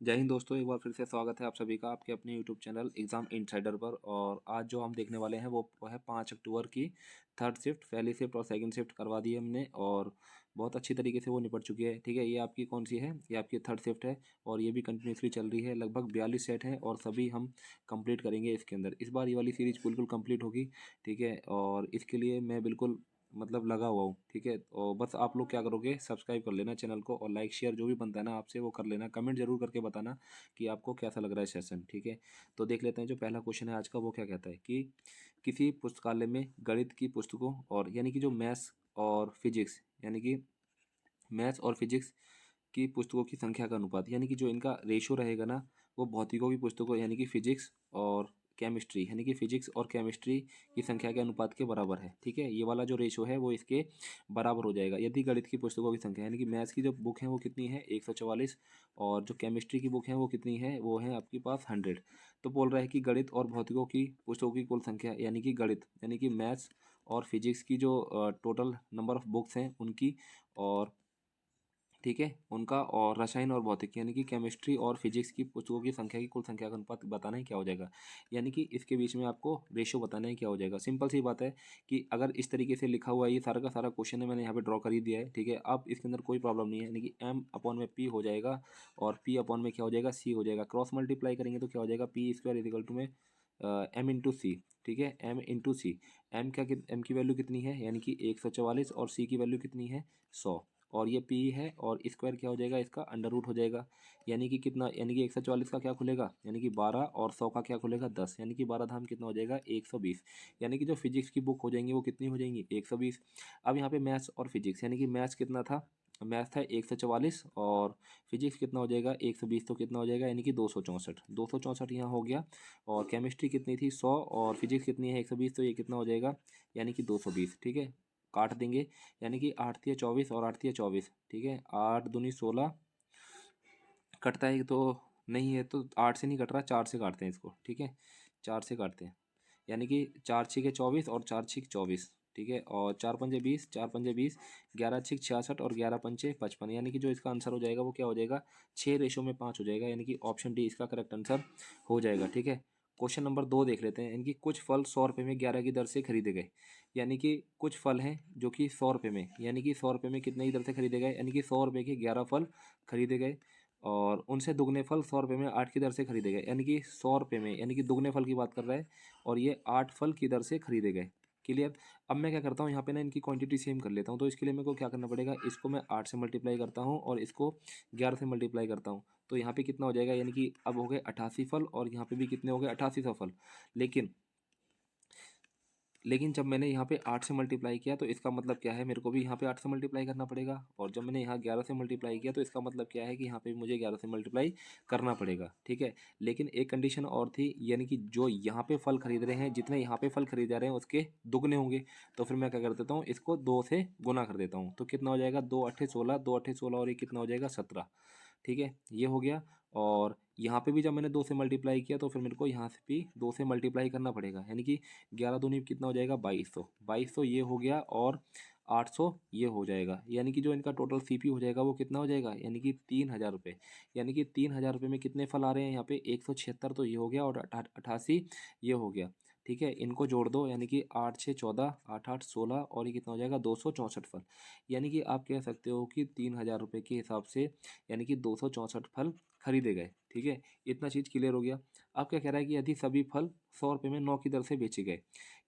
जय हिंद दोस्तों, एक बार फिर से स्वागत है आप सभी का आपके अपने यूट्यूब चैनल एग्ज़ाम इनसाइडर पर। और आज जो हम देखने वाले हैं वो है 5 अक्टूबर की थर्ड शिफ्ट। पहली शिफ्ट और सेकंड शिफ्ट करवा दी है हमने और बहुत अच्छी तरीके से वो निपट चुकी है। ठीक है, ये आपकी कौन सी है? ये आपकी थर्ड शिफ्ट है और ये भी कंटिन्यूसली चल रही है। लगभग 42 सेट हैं और सभी हम कंप्लीट करेंगे इसके अंदर। इस बार ये वाली सीरीज बिल्कुल कंप्लीट होगी। ठीक है, और इसके लिए मैं बिल्कुल लगा हुआ हूँ। ठीक है, और बस आप लोग क्या करोगे, सब्सक्राइब कर लेना चैनल को और लाइक शेयर जो भी बनता है ना आपसे वो कर लेना। कमेंट जरूर करके बताना कि आपको कैसा लग रहा है सेशन। ठीक है, तो देख लेते हैं जो पहला क्वेश्चन है आज का। वो क्या कहता है कि किसी पुस्तकालय में गणित की पुस्तकों और यानी कि जो मैथ्स और फिजिक्स यानी कि मैथ्स और फिजिक्स की पुस्तकों की संख्या का अनुपात यानी कि जो इनका रेशो रहेगा ना, वो भौतिकों की पुस्तकों यानी कि फिजिक्स और केमिस्ट्री यानी कि फिजिक्स और केमिस्ट्री की संख्या के अनुपात के बराबर है। ठीक है, ये वाला जो रेशो है वो इसके बराबर हो जाएगा यदि गणित की पुस्तकों की संख्या यानी कि मैथ्स की जो बुक है वो कितनी है 144 और जो केमिस्ट्री की बुक है वो कितनी है, वो है आपके पास 100। तो बोल रहा है कि गणित और भौतिकों की पुस्तकों की कुल संख्या यानी कि गणित यानी कि मैथ्स और फिजिक्स की जो टोटल नंबर ऑफ बुक्स हैं उनकी, और ठीक है उनका, और रसायन और भौतिक यानी कि केमिस्ट्री और फिजिक्स की पुस्तकों की संख्या की कुल संख्या का अनुपात बताना है क्या हो जाएगा। यानी कि इसके बीच में आपको रेशो बताना है क्या हो जाएगा। सिंपल सी बात है कि अगर इस तरीके से लिखा हुआ है, ये सारा का सारा क्वेश्चन है मैंने यहाँ पे ड्रॉ कर ही दिया है। ठीक है, अब इसके अंदर कोई प्रॉब्लम नहीं है यानी कि एम अपॉन में पी हो जाएगा और पी अपॉन में क्या हो जाएगा, सी हो जाएगा। क्रॉस मल्टीप्लाई करेंगे तो क्या हो जाएगा, पी स्क्वायर इजिकल टू में एम इंटू सी। ठीक है, एम इंटू सी। एम की वैल्यू कितनी है यानी कि 144 और सी की वैल्यू कितनी है 100। और ये पी है और स्क्वायर क्या हो जाएगा, इसका अंडर रूट हो जाएगा। यानी कि कितना, यानी कि 144 का क्या खुलेगा यानी कि 12 और 100 का क्या खुलेगा 10, यानी कि 12 धाम कितना हो जाएगा 120। यानी कि जो फिजिक्स की बुक हो जाएंगी वो कितनी हो जाएंगी 120। अब यहाँ पे मैथ्स और फिजिक्स यानी कि मैथ्स कितना था, मैथ्स था 144 और फिजिक्स कितना हो जाएगा 120, तो कितना हो जाएगा यानी कि 264। 264 यहाँ हो गया। और केमिस्ट्री कितनी थी 100 और फिजिक्स कितनी है 120, तो ये कितना हो जाएगा यानी कि 220। ठीक है, काट देंगे यानी कि 8 तिया 24 और 8 तिया 24। ठीक है, 8 दूनी 16 कटता है तो नहीं है, तो 8 से नहीं कट रहा, 4 से काटते हैं इसको। ठीक है, 4 से काटते हैं यानी कि 4 छिके 24 और 4 छिक 24। ठीक है, और 4 पंजे 20, 4 पंजे 20, 11 छिक 66 और 11 पंचे 55। यानी कि जो इसका आंसर हो जाएगा वो क्या हो जाएगा 6:5 हो जाएगा। यानी कि ऑप्शन डी इसका करेक्ट आंसर हो जाएगा। ठीक है, क्वेश्चन नंबर 2 देख लेते हैं। इनकी कुछ फल 100 रुपये में 11 की दर से खरीदे गए। यानी कि कुछ फल हैं जो कि 100 रुपये में, यानी कि 100 रुपये में कितने की दर से खरीदे गए, यानी कि 100 रुपये के 11 फल खरीदे गए और उनसे दुगने फल 100 रुपये में 8 की दर से खरीदे गए। यानी कि 100 रुपये में यानी कि दुगने फल की बात कर रहा है और ये 8 फल की दर से खरीदे गए। क्लियर। अब मैं क्या करता हूँ यहाँ पे ना, इनकी क्वांटिटी सेम कर लेता हूँ। तो इसके लिए मेरे को क्या करना पड़ेगा, इसको मैं 8 से मल्टीप्लाई करता हूँ और इसको 11 से मल्टीप्लाई करता हूँ। तो यहाँ पे कितना हो जाएगा, यानी कि अब हो गए 88 फल और यहाँ पे भी कितने हो गए 8800 फल। लेकिन लेकिन जब मैंने यहाँ पे 8 से मल्टीप्लाई किया तो इसका मतलब क्या है, मेरे को भी यहाँ पे 8 से मल्टीप्लाई करना पड़ेगा। और जब मैंने यहाँ 11 से मल्टीप्लाई किया तो इसका मतलब क्या है कि यहाँ पे भी मुझे 11 से मल्टीप्लाई करना पड़ेगा। ठीक है, लेकिन एक कंडीशन और थी, यानी कि जो यहाँ पे फल खरीद रहे हैं, जितने यहाँ पे फल खरीद जा रहे हैं उसके दुगने होंगे। तो फिर मैं क्या कर देता हूँ, इसको 2 से गुना कर देता हूँ। तो कितना हो जाएगा 2 अट्ठे 16, 2 अट्ठे 16 और ये कितना हो जाएगा 17। ठीक है, ये हो गया। और यहाँ पे भी जब मैंने 2 से मल्टीप्लाई किया तो फिर मेरे को यहाँ से भी 2 से मल्टीप्लाई करना पड़ेगा। यानी कि 11 दूनी कितना हो जाएगा 2200, 2200 ये हो गया और 800 ये हो जाएगा। यानी कि जो इनका टोटल सीपी हो जाएगा वो कितना हो जाएगा, यानी कि 3000 रुपये। यानी कि 3000 रुपये में कितने फल आ रहे हैं यहाँ पे 176, तो ये हो गया और 88 ये हो गया। ठीक है, इनको जोड़ दो यानी कि 8 6 14, 8 8 16 और ये कितना हो जाएगा 264 फल। यानी कि आप कह सकते हो कि 3000 रुपये के हिसाब से यानी कि 264 फल खरीदे गए। ठीक है, इतना चीज़ क्लियर हो गया। अब क्या कह रहा है कि यदि सभी फल 100 रुपये में 9 की दर से बेचे गए।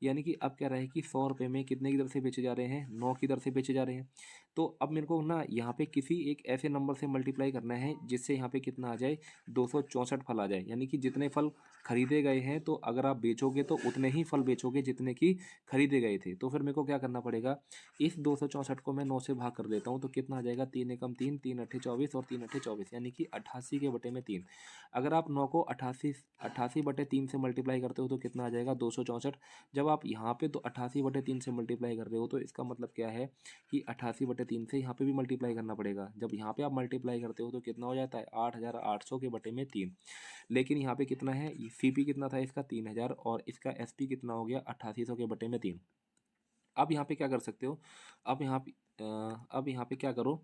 यानी कि अब कह रहा है कि 100 रुपये में कितने की दर से बेचे जा रहे हैं, 9 की दर से बेचे जा रहे हैं। तो अब मेरे को ना यहाँ पे किसी एक ऐसे नंबर से मल्टीप्लाई करना है जिससे यहाँ पे कितना आ जाए 264 फल आ जाए। यानी कि जितने फल खरीदे गए हैं तो अगर आप बेचोगे तो उतने ही फल बेचोगे जितने की खरीदे गए थे। तो फिर मेरे को क्या करना पड़ेगा, इस 264 को मैं 9 से भाग कर देता हूँ तो कितना आ जाएगा 3 एकम 3, 3 अट्ठे 24 और 3 अट्ठे 24, यानी कि 88 के बटे में 3। अगर आप 9 को 88 88 बटे 3 से मल्टीप्लाई करते हो तो कितना आ जाएगा 264। जब आप यहाँ पे तो 88 बटे 3 से मल्टीप्लाई कर रहे हो तो इसका मतलब क्या है कि 88 बटे 3 से यहाँ पे भी मल्टीप्लाई करना पड़ेगा। जब यहाँ पे आप मल्टीप्लाई करते हो तो कितना हो जाता है 8800 के बटे में 3। लेकिन यहाँ पे कितना है, सीपी कितना था इसका 3000 और इसका एसपी कितना हो गया 8800 के बटे में 3। अब यहाँ पे क्या कर सकते हो, अब यहाँ पे क्या करो,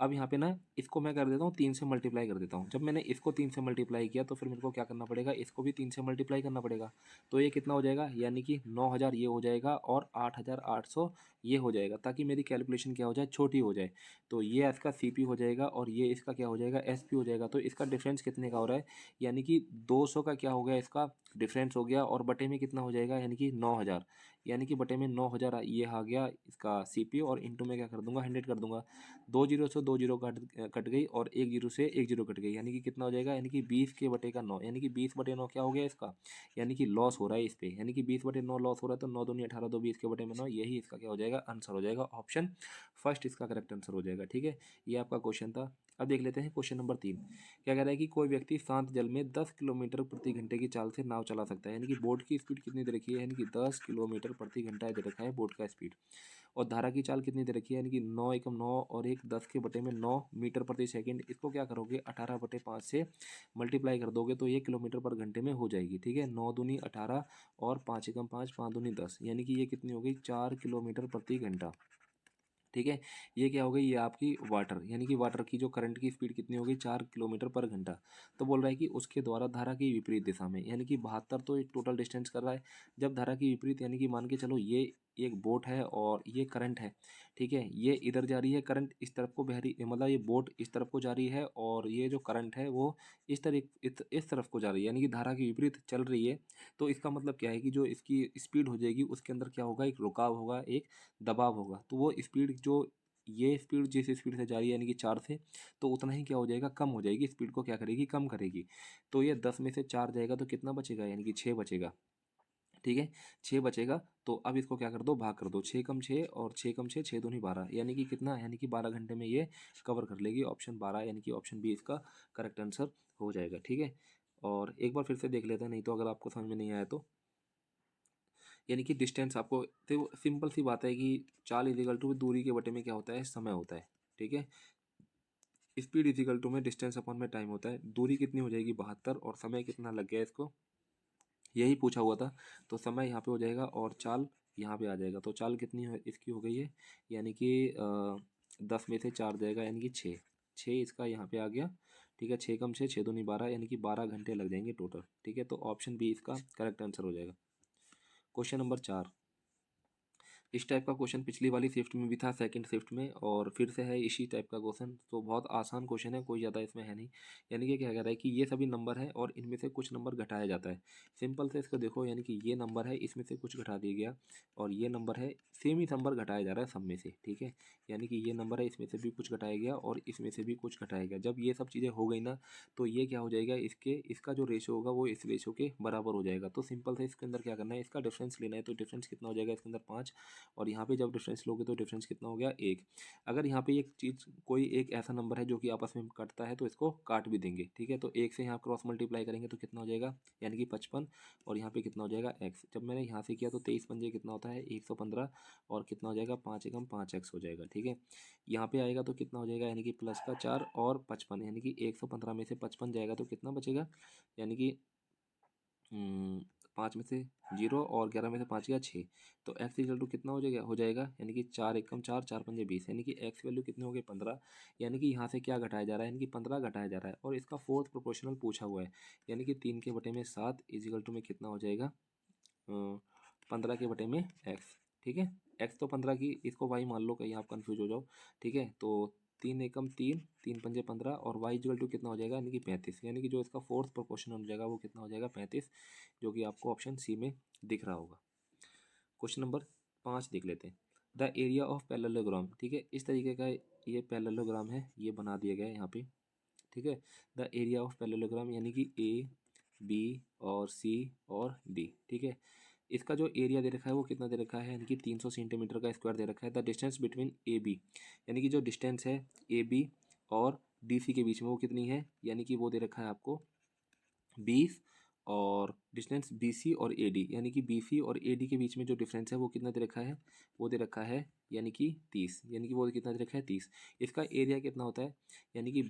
अब यहाँ पे ना इसको मैं कर देता हूँ 3 से मल्टीप्लाई कर देता हूँ। जब मैंने इसको 3 से मल्टीप्लाई किया तो फिर मेरे को क्या करना पड़ेगा, इसको भी 3 से मल्टीप्लाई करना पड़ेगा। तो ये कितना हो जाएगा, यानी कि 9,000 ये हो जाएगा और 8,800 ये हो जाएगा, ताकि मेरी कैलकुलेशन क्या हो जाए, छोटी हो जाए। तो ये इसका सीपी हो जाएगा और ये इसका क्या हो जाएगा, एसपी हो जाएगा। तो इसका डिफरेंस कितने का हो रहा है, यानी कि 200 का क्या हो गया, इसका डिफरेंस हो गया, और बटे में कितना हो जाएगा, यानी कि 9,000, यानी कि बटे में 9,000 ये आ गया इसका सीपी, और इंटू में क्या कर दूंगा, 100 कर दूंगा। 2 जीरो से 2 जीरो कट कट गई, और 1 जीरो से 1 जीरो कट गई, यानी कि कितना हो जाएगा, यानी कि 20 के बटे का 9, यानी कि 20 बटे 9 क्या हो गया इसका, यानी कि लॉस हो रहा है इस पे, यानी कि 20 बटे 9 लॉस हो रहा है। तो 9 दूनी 18, 2 20 के बटे में 9, यही इसका क्या हो जाएगा, आंसर हो जाएगा। ऑप्शन फर्स्ट इसका करेक्ट आंसर हो जाएगा। ठीक है, ये आपका क्वेश्चन था। अब देख लेते हैं क्वेश्चन नंबर 3। क्या कह रहा है कि कोई व्यक्ति शांत जल में 10 किलोमीटर प्रति घंटे की चाल से नाव चला सकता है, यानी कि बोट की स्पीड कितनी दे रखी है, यानी कि 10 किलोमीटर प्रति घंटा दे रखा है बोट का स्पीड, और धारा की चाल कितनी दे रखी है, यानी कि 9 एकम 9 और 1 10 के बटे में 9 मीटर प्रति सेकंड। इसको क्या करोगे, 18 बटे 5 से मल्टीप्लाई कर दोगे तो ये किलोमीटर पर घंटे में हो जाएगी। ठीक है, 9 दूनी 18 और 5 एकम 5, 5 दूनी 10, यानी कि ये कितनी हो गई, 4 किलोमीटर प्रति घंटा। ठीक है, ये क्या हो गई, ये आपकी वाटर, यानी कि वाटर की जो करंट की स्पीड कितनी हो गई, 4 किलोमीटर पर घंटा। तो बोल रहा है कि उसके द्वारा धारा की विपरीत दिशा में, यानी कि 72 तो एक टोटल डिस्टेंस कर रहा है। जब धारा की विपरीत, यानी कि मान के चलो ये एक बोट है और ये करंट है। ठीक है, ये इधर जा रही है करंट, इस तरफ को बह रही, मतलब ये बोट इस तरफ को जा रही है, और ये जो करंट है वो इस तरफ को जा रही है, यानी कि धारा की विपरीत चल रही है। तो इसका मतलब क्या है कि जो इसकी स्पीड हो जाएगी उसके अंदर क्या होगा, एक रुकाव होगा, एक दबाव होगा। तो वो स्पीड जो, ये स्पीड जिस स्पीड से जा रही है, यानी कि 4 से, तो उतना ही क्या हो जाएगा, कम हो जाएगी, स्पीड को क्या करेगी, कम करेगी। तो ये 10 में से 4 जाएगा तो कितना बचेगा, यानी कि 6 बचेगा। ठीक है, 6 बचेगा। तो अब इसको क्या कर दो, भाग कर दो, 6 कम 6 और 6 कम 6, 6 दूनी 12, यानी कि कितना, यानी कि 12 घंटे में ये कवर कर लेगी। ऑप्शन 12, यानी कि ऑप्शन बी इसका करेक्ट आंसर हो जाएगा। ठीक है, और एक बार फिर से देख लेते हैं, नहीं तो अगर आपको समझ में नहीं आया तो। यानी कि डिस्टेंस आपको, तो सिंपल सी बात है कि चाल इजिकल टू दूरी के बटे में क्या होता है, समय होता है। ठीक है, स्पीड इजिकल टू में डिस्टेंस अपॉन में टाइम होता है। दूरी कितनी हो जाएगी, 72, और समय कितना लग गया इसको, यही पूछा हुआ था। तो समय यहाँ पे हो जाएगा और चाल यहाँ पे आ जाएगा। तो चाल कितनी है इसकी हो गई है, यानी कि 10 में से 4 जाएगा, यानी कि 6, 6 इसका यहाँ पे आ गया। ठीक है, 6 कम 6, 6 दूनी 12, यानी कि 12 घंटे लग जाएंगे टोटल। ठीक है, तो ऑप्शन बी इसका करेक्ट आंसर हो जाएगा। Question number 4। इस टाइप का क्वेश्चन पिछली वाली शिफ्ट में भी था, सेकंड शिफ्ट में, और फिर से है इसी टाइप का क्वेश्चन। तो बहुत आसान क्वेश्चन है, कोई ज़्यादा इसमें है नहीं। यानी कि क्या कह रहा है कि ये सभी नंबर हैं और इनमें से कुछ नंबर घटाया जाता है। सिंपल से इसको देखो, यानी कि ये नंबर है, इसमें से कुछ घटा दिया गया, और ये नंबर है, सेम ही नंबर घटाया जा रहा है सब में से। ठीक है, यानी कि ये नंबर है, इसमें से भी कुछ घटाया गया और इसमें से भी कुछ घटाया गया। जब ये सब चीज़ें हो गई ना, तो ये क्या हो जाएगा, इसका जो रेशो होगा वो इस रेशो के बराबर हो जाएगा। तो सिंपल से इसके अंदर क्या करना है, इसका डिफरेंस लेना है। तो डिफरेंस कितना हो जाएगा इसके अंदर, 5, और यहाँ पे जब डिफरेंस लोगे तो डिफरेंस कितना हो गया, 1। अगर यहाँ पे एक चीज़, कोई एक ऐसा नंबर है जो कि आपस में कटता है तो इसको काट भी देंगे। ठीक है, तो 1 से यहाँ क्रॉस मल्टीप्लाई करेंगे तो कितना हो जाएगा, यानी कि 55, और यहाँ पे कितना हो जाएगा, x। जब मैंने यहाँ से किया तो 23 पंजे कितना होता है, 115, और कितना हो जाएगा, 5 एकम 5x हो जाएगा। ठीक है, यहाँ पे आएगा तो कितना हो जाएगा, यानी कि प्लस का 4 और 55, यानी कि 115 में से 55 जाएगा तो कितना बचेगा, यानी कि 5 में से 0 और 11 में से 5 गया 6। तो एक्स इक्वल टू कितना हो जाएगा, यानी कि 4 एकम 4, 4 पंजे 20, यानी कि एक्स वैल्यू कितनी हो गई, 15। यानी कि यहाँ से क्या घटाया जा रहा है, यानी कि 15 घटाया जा रहा है, और इसका फोर्थ प्रोपोर्शनल पूछा हुआ है, यानी कि 3 के बटे में 7 इजिकल टू में कितना हो जाएगा, 15 के बटे में एक्स। ठीक है, एक्स तो 15 की, इसको वाई मान लो, कहीं आप कन्फ्यूज हो जाओ। ठीक है, तो 3 एकम 3, 3 पंजे 15, और वाई इक्वल टू कितना हो जाएगा, यानी कि 35, यानी कि जो इसका फोर्थ प्रोपोर्शन हो जाएगा वो कितना हो जाएगा, 35, जो कि आपको ऑप्शन सी में दिख रहा होगा। क्वेश्चन नंबर 5 देख लेते हैं। The area of parallelogram. ठीक है, इस तरीके का ये पैरेललोग्राम है, ये बना दिया गया है यहाँ पे। ठीक है, द एरिया ऑफ पैरेललोग्राम, यानी कि ए, बी और सी और डी। ठीक है, इसका जो एरिया दे रखा है वो कितना दे रखा है, यानी कि 300 सेंटीमीटर का स्क्वायर दे रखा है। The distance between A B, यानी कि जो डिस्टेंस है ए बी और डी सी के बीच में वो कितनी है, यानी कि वो दे रखा है आपको 20, और डिस्टेंस बी सी और ए डी, यानी कि बी सी और ए डी के बीच में जो डिफरेंस है वो कितना दे रखा है, वो दे रखा है, यानी कि 30, यानी कि वो कितना दे रखा है, 30। इसका एरिया कितना होता है, यानी कि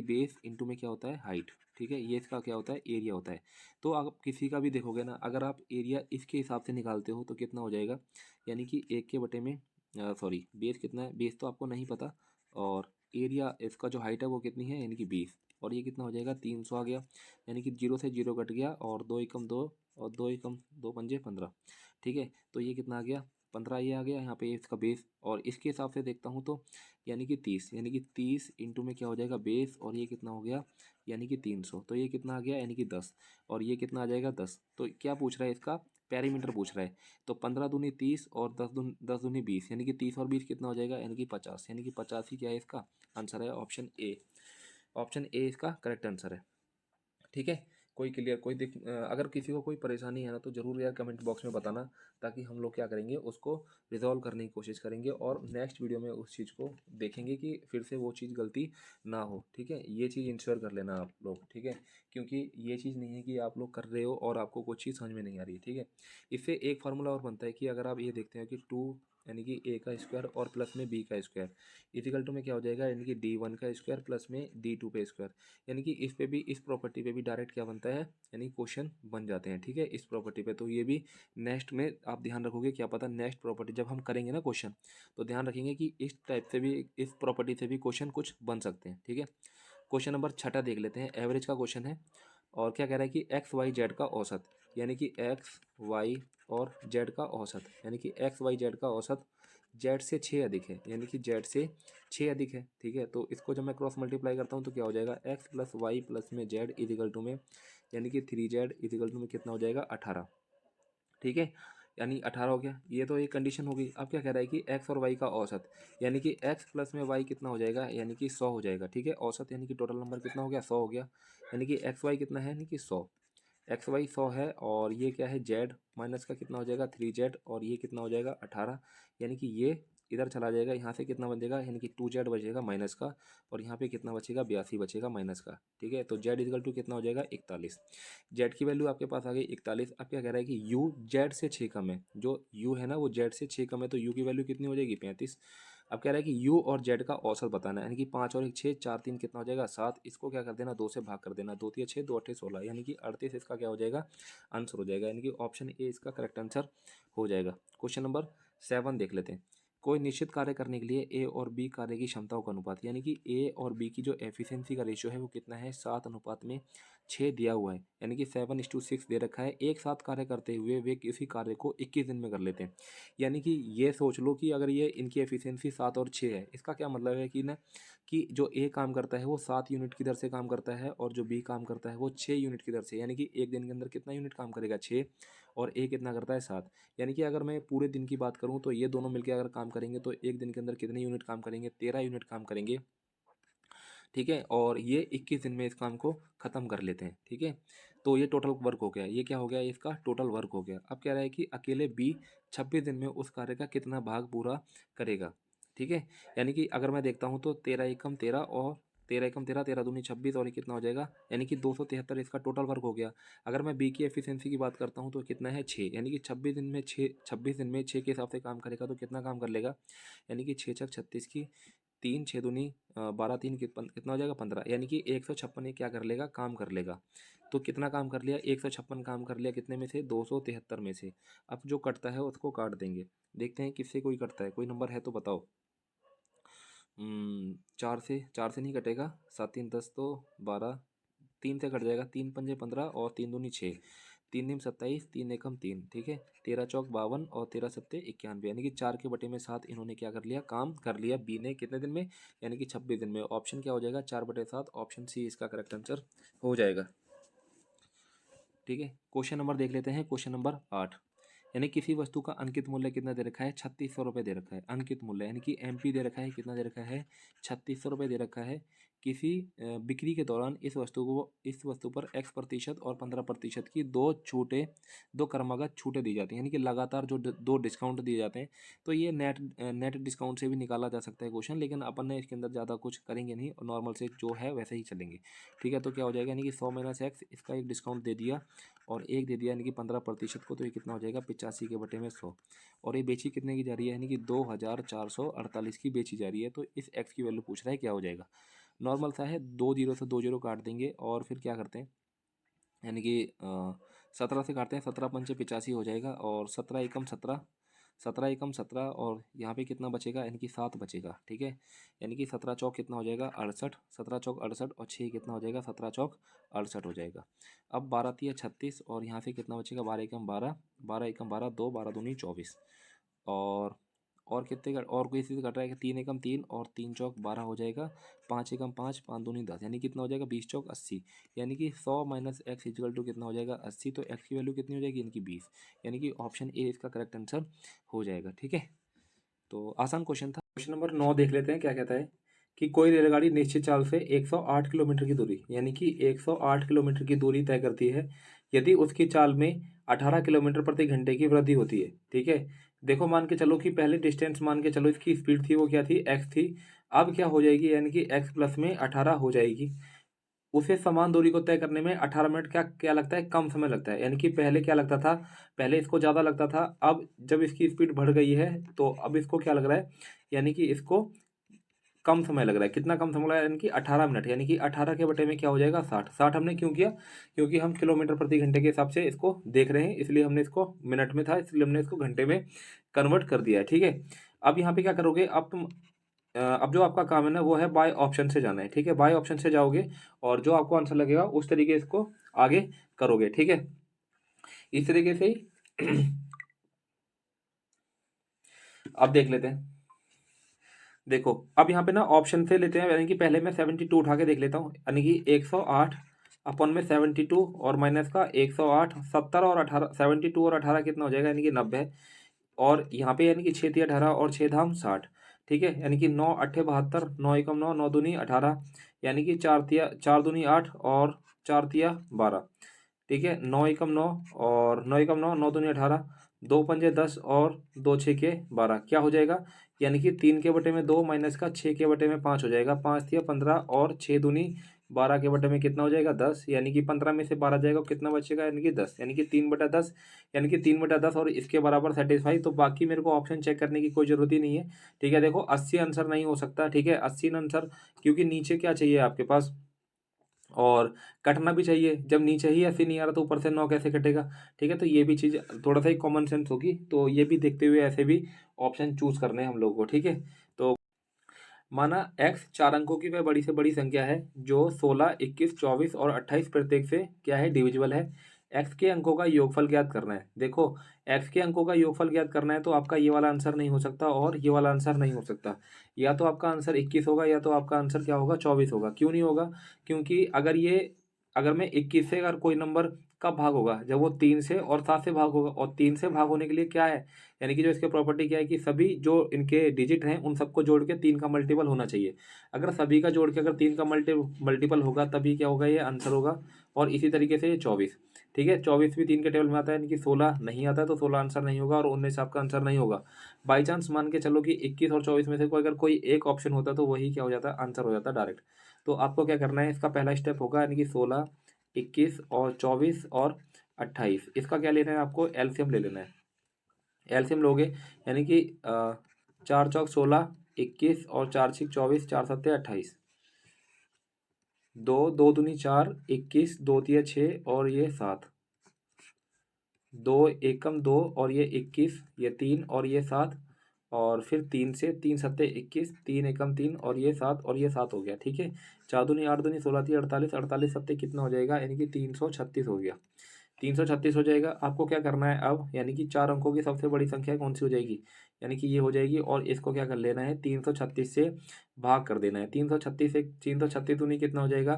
बेस इंटू में क्या होता है, हाइट। ठीक है, ये इसका क्या होता है, एरिया होता है। तो आप किसी का भी देखोगे ना, अगर आप एरिया इसके हिसाब से निकालते हो तो कितना हो जाएगा, यानी कि 1 के बटे में, सॉरी, बेस कितना है, बेस तो आपको नहीं पता, और एरिया इसका जो हाइट है वो कितनी है, यानी कि 20, और ये कितना हो जाएगा 300 आ गया, यानी कि 0 से 0 कट गया, और 2 एकम 2 और 2 एकम 2 पंजे 15। ठीक है, तो ये कितना आ गया 15, ये आ गया यहाँ पे इसका बेस। और इसके हिसाब से देखता हूँ तो यानी कि 30, यानी कि 30 इंटू में क्या हो जाएगा बेस, और ये कितना हो गया यानी कि 300, तो ये कितना आ गया यानी कि 10, और ये कितना आ जाएगा 10। तो क्या पूछ रहा है इसका पैरीमीटर पूछ रहा है, तो 15 दूनी 30 और 10 दूनी 20, यानी कि 30 और 20 कितना हो जाएगा यानी कि 50, यानी कि 50 ही क्या है इसका आंसर है, ऑप्शन ए। ऑप्शन ए इसका करेक्ट आंसर है। ठीक है, कोई क्लियर कोई अगर किसी को कोई परेशानी है ना तो ज़रूर यार कमेंट बॉक्स में बताना, ताकि हम लोग क्या करेंगे उसको रिजॉल्व करने की कोशिश करेंगे, और नेक्स्ट वीडियो में उस चीज़ को देखेंगे कि फिर से वो चीज़ गलती ना हो। ठीक है, ये चीज़ इंश्योर कर लेना आप लोग। ठीक है, क्योंकि ये चीज़ नहीं है कि आप लोग कर रहे हो और आपको कोई चीज़ समझ में नहीं आ रही है। ठीक है, इससे एक फार्मूला और बनता है कि अगर आप ये देखते हैं कि 2 यानी कि ए का स्क्वायर और प्लस में बी का स्क्वायर इजिकल टू में क्या हो जाएगा, यानी कि D1 का स्क्वायर प्लस में D2 का स्क्वायर, यानी कि इस पे भी इस प्रॉपर्टी पे भी डायरेक्ट क्या बनता है, यानी क्वेश्चन बन जाते हैं। ठीक है, इस प्रॉपर्टी पे तो ये भी नेक्स्ट में आप ध्यान रखोगे, क्या पता नेक्स्ट प्रॉपर्टी जब हम करेंगे ना क्वेश्चन, तो ध्यान रखेंगे कि इस टाइप से भी इस प्रॉपर्टी से भी क्वेश्चन कुछ बन सकते हैं। ठीक है, क्वेश्चन नंबर 6 देख लेते हैं, एवरेज का क्वेश्चन है, और क्या कह रहा है कि एक्स वाई जेड का औसत, यानी कि एक्स वाई और जेड का औसत, यानी कि एक्स वाई जेड का औसत जेड से 6 अधिक है, यानी कि जेड से 6 अधिक है। ठीक है, तो इसको जब मैं क्रॉस मल्टीप्लाई करता हूँ तो क्या हो जाएगा, एक्स प्लस वाई प्लस में जेड इजिकल टू में, यानी कि 3Z इजिकल टू में कितना हो जाएगा 18। ठीक है, यानी 18 हो गया, ये तो एक कंडीशन हो गई। अब क्या कह रहा है कि एक्स और वाई का औसत, यानी कि एक्स प्लस में वाई कितना हो जाएगा, यानी कि 100 हो जाएगा। ठीक है, औसत यानी कि टोटल नंबर कितना हो गया 100 हो गया, यानी कि एक्स वाई कितना है, यानी कि 100, एक्स वाई 100 है, और ये क्या है जेड माइनस का कितना हो जाएगा 3Z, और ये कितना हो जाएगा 18, यानी कि ये इधर चला जाएगा, यहाँ से कितना बचेगा, यानी कि 2Z बचेगा माइनस का, और यहाँ पे कितना बचेगा 82 बचेगा माइनस का। ठीक है, तो जेड इजकल टू कितना हो जाएगा 41, जेड की वैल्यू आपके पास आ गई 41। अब क्या कह रहा है कि यू जेड से 6 कम है, जो यू है ना वो जेड से 6 कम है, तो यू की वैल्यू कितनी हो जाएगी 35। अब कह रहा है कि यू और जेड का औसत बताना है, यानी कि 5 और 1 6, 4 3 कितना हो जाएगा 7, इसको क्या कर देना 2 से भाग कर देना, 2 3 6 2 8 16, यानी कि 38 इसका क्या हो जाएगा आंसर हो जाएगा, यानी कि ऑप्शन ए इसका करेक्ट आंसर हो जाएगा। क्वेश्चन नंबर 7 देख लेते हैं, कोई निश्चित कार्य करने के लिए ए और बी कार्य की क्षमताओं का अनुपात, यानी कि ए और बी की जो एफिशिएंसी का रेशियो है वो कितना है 7:6 दिया हुआ है, यानी कि 7:6 दे रखा है। एक साथ कार्य करते हुए वे किसी कार्य को 21 दिन में कर लेते हैं, यानी कि ये सोच लो कि अगर ये इनकी एफिशिएंसी 7 और 6 है, इसका क्या मतलब है कि ना कि जो ए काम करता है वो 7 यूनिट की दर से काम करता है, और जो बी काम करता है वो 6 यूनिट की दर से, यानी कि एक दिन के अंदर कितना यूनिट काम करेगा 6, और ए कितना करता है 7, यानी कि अगर मैं पूरे दिन की बात करूं तो ये दोनों मिलकर अगर काम करेंगे तो एक दिन के अंदर कितने यूनिट काम करेंगे 13 यूनिट काम करेंगे। ठीक है, और ये 21 दिन में इस काम को ख़त्म कर लेते हैं। ठीक है, तो ये टोटल वर्क हो गया, ये क्या हो गया इसका टोटल वर्क हो गया। अब कह रहा है कि अकेले बी 26 दिन में उस कार्य का कितना भाग पूरा करेगा। ठीक है, यानी कि अगर मैं देखता हूँ तो 13 एकम 13 और 13 एकम 13, 13 दूनी 26, और ये कितना हो जाएगा यानी कि 273 इसका टोटल वर्क हो गया। अगर मैं बी की एफिशिएंसी की बात करता हूँ तो कितना है 6, यानी कि 26 दिन में 6 के हिसाब से काम करेगा तो कितना काम कर लेगा, यानी कि 6 छक 36 की 3 6 दूनी 12 3 कितना हो जाएगा 15, यानी कि 156 ये क्या कर लेगा काम कर लेगा। तो कितना काम कर लिया 156 काम कर लिया, कितने में से 273 में से। अब जो कटता है उसको काट देंगे, देखते हैं किससे कोई कटता है, कोई नंबर है तो बताओ। 4 से नहीं कटेगा, 7 3 10 तो 12, 3 से कट जाएगा, 3 पंजे 15 और 3 दूनी 6, 3 निम 27, 3 एकम 3। ठीक है, 13 चौक 52 और 13 सत्ते 91, यानी कि 4 के बटे में 7 इन्होंने क्या कर लिया काम कर लिया बी ने, कितने दिन में यानी कि 26 दिन में। ऑप्शन क्या हो जाएगा 4/7, ऑप्शन सी इसका करेक्ट आंसर हो जाएगा। ठीक है, क्वेश्चन नंबर देख लेते हैं, क्वेश्चन नंबर 8, यानी किसी वस्तु का अंकित मूल्य कितना दे रखा है 3600 रुपये दे रखा है, अंकित मूल्य यानी कि एमपी दे रखा है, कितना दे रखा है 3600 रुपये दे रखा है। किसी बिक्री के दौरान इस वस्तु पर X% और 15% की दो क्रमागत छूटें दी जाती हैं, यानी कि लगातार जो दो डिस्काउंट दिए जाते हैं। तो ये नेट डिस्काउंट से भी निकाला जा सकता है क्वेश्चन, लेकिन अपन ने इसके अंदर ज़्यादा कुछ करेंगे नहीं, और नॉर्मल से जो है वैसे ही चलेंगे। ठीक है, तो क्या हो जाएगा यानी कि 100 माइनस एक्स, इसका एक डिस्काउंट दे दिया और एक दे दिया यानी कि 15% को, तो ये कितना हो जाएगा 85 के बटे में 100, और ये बेची कितने की जा रही है यानी कि 2448 की बेची जा रही है। तो इस एक्स की वैल्यू पूछ रहा है क्या हो जाएगा, नॉर्मल सा है, 2 जीरो से 2 जीरो काट देंगे और फिर क्या करते हैं यानी कि 17 से काटते हैं, 17 पंचे 85 हो जाएगा, और 17 एकम 17 17 एकम 17 और यहाँ पे कितना बचेगा, यानी कि 7 बचेगा। ठीक है, यानी कि 17 चौक कितना हो जाएगा 68, 17 चौक 68 और 6 कितना हो जाएगा 17 चौक 68 हो जाएगा। अब 12 तिया 36 और यहाँ से कितना बचेगा 12 एकम 12, 12 एकम 12 2, 12 दूनी 24 और कितने का और कोई चीज़ कट रहा है कि 3 एकम 3 और 3 चौक 12 हो जाएगा, 5 एकम 5, 5 दूनी 10 यानी कितना हो जाएगा 20 चौक 80, यानी कि 100 माइनस एक्स इक्वल टू कितना हो जाएगा 80। तो एक्स की वैल्यू कितनी हो जाएगी, इनकी 20, यानी कि ऑप्शन ए इसका करेक्ट आंसर हो जाएगा। ठीक है, तो आसान क्वेश्चन था। क्वेश्चन नंबर 9 देख लेते हैं क्या कहता है कि कोई रेलगाड़ी निश्चित चाल से 108 किलोमीटर की दूरी, यानी कि 108 किलोमीटर की दूरी तय करती है यदि उसकी चाल में 18 किलोमीटर प्रति घंटे की वृद्धि होती है। ठीक है, देखो मान के चलो कि पहले डिस्टेंस मान के चलो इसकी स्पीड थी वो क्या थी, एक्स थी। अब क्या हो जाएगी, यानी कि एक्स प्लस में 18 हो जाएगी। उसे समान दूरी को तय करने में 18 मिनट क्या क्या लगता है, कम समय लगता है। यानी कि पहले क्या लगता था, पहले इसको ज़्यादा लगता था, अब जब इसकी स्पीड बढ़ गई है तो अब इसको क्या लग रहा है, यानी कि इसको कम समय लग रहा है। कितना कम समय लग रहा है, यानी कि 18 मिनट, यानी कि 18 के बटे में क्या हो जाएगा 60। 60 हमने क्यों किया, क्योंकि हम किलोमीटर प्रति घंटे के हिसाब से इसको देख रहे हैं, इसलिए हमने इसको मिनट में था इसलिए हमने इसको घंटे में कन्वर्ट कर दिया है। ठीक है, अब यहाँ पे क्या करोगे, अब तुम अब जो आपका काम है ना वो है बाय ऑप्शन से जाना है। ठीक है, बाय ऑप्शन से जाओगे और जो आपको आंसर लगेगा उस तरीके इसको आगे करोगे। ठीक है, इस तरीके से ही अब देख लेते हैं। देखो अब यहाँ पे ना ऑप्शन से लेते हैं, यानी कि पहले मैं 72 उठा के देख लेता हूँ, यानी कि 108 अपन में 72 और माइनस का 108, 70 और 18, 72 और 18 कितना हो जाएगा, यानी कि 90। और यहाँ पे यानी कि 6 तिया 18 और 6 धाम 60। ठीक है, यानी कि 9 अट्ठे 72, 9 एकम 9, 9 दूनी 18, यानी कि 4 दूनी 8 और 4 तिया 12। ठीक है, 9 एकम 9 और 9 एकम 9, 9 दूनी 18, 2 पंजे 10 और 2 छः के 12 क्या हो जाएगा, यानी कि 3 के बटे में 2 माइनस का 6 के बटे में 5 हो जाएगा, 5 तिया 15 और 6 दूनी 12 के बटे में कितना हो जाएगा 10, यानी कि 15 में से 12 जाएगा कितना बचेगा, यानी कि 10, यानी कि 3/10, यानी कि 3/10 और इसके बराबर सेटिस्फाई। तो बाकी मेरे को ऑप्शन चेक करने की कोई ज़रूरत ही नहीं है। ठीक है, देखो 80 आंसर नहीं हो सकता। ठीक है, 80 आंसर, क्योंकि नीचे क्या चाहिए आपके पास, और कटना भी चाहिए। जब नीचे ही 80 नहीं आ रहा तो ऊपर से 9 कैसे कटेगा। ठीक है, तो ये भी चीज़ थोड़ा सा ही कॉमन सेंस होगी, तो ये भी देखते हुए ऐसे भी ऑप्शन चूज करने हैं हम लोग को। ठीक है, तो माना x 4 अंकों की वह बड़ी से बड़ी संख्या है जो 16, 21, 24 और 28 प्रत्येक से क्या है, डिविजिबल है। x के अंकों का योगफल ज्ञात करना है। देखो x के अंकों का योगफल ज्ञात करना है तो आपका ये वाला आंसर नहीं हो सकता और ये वाला आंसर नहीं हो सकता। या तो आपका आंसर 21 होगा या तो आपका आंसर क्या होगा 24 होगा। क्यों नहीं होगा, क्योंकि अगर मैं 21 से अगर कोई नंबर कब भाग होगा, जब वो 3 से और 7 से भाग होगा, और 3 से भाग होने के लिए क्या है, यानी कि जो इसके प्रॉपर्टी क्या है कि सभी जो इनके डिजिट हैं उन सबको जोड़ के 3 का मल्टीपल होना चाहिए। अगर सभी का जोड़ के अगर 3 का मल्टीपल होगा तभी क्या होगा, ये आंसर होगा। और इसी तरीके से ये 24। ठीक है, 24 भी 3 के टेबल में आता है, यानी कि 16 नहीं आता है तो 16 आंसर नहीं होगा और 19 आपका आंसर नहीं होगा। बाई चांस मान के चलो कि 21 और 24 में से कोई अगर कोई एक ऑप्शन होता तो वही क्या हो जाता, आंसर हो जाता डायरेक्ट। तो आपको क्या करना है, इसका पहला स्टेप होगा, यानी कि 16, 21 और 24 और 28, इसका क्या लेना है, आपको एलसीएम ले लेना है। एलसीएम लोगे यानी कि 4 चौक 16, 21 और 4 छिक 24, 4 सत्ते 28, 2 2 दूनी 4, 21, 2 तिया 6 और ये 7, 2 एकम 2 और ये 21, ये 3 और ये 7, और फिर 3 से 3 सत्ते 21, 3 एकम 3 और ये 7 और ये 7 हो गया। ठीक है, 4 दूनी 8 दूनी 16 तिया 48, 48 सत्ते कितना हो जाएगा, यानी कि 336 हो गया। 336 हो जाएगा। आपको क्या करना है अब, यानी कि 4 अंकों की सबसे बड़ी संख्या कौन सी हो जाएगी, यानी कि ये हो जाएगी, और इसको क्या कर लेना है 336 से भाग कर देना है। 336 से 336 दूनी कितना हो जाएगा,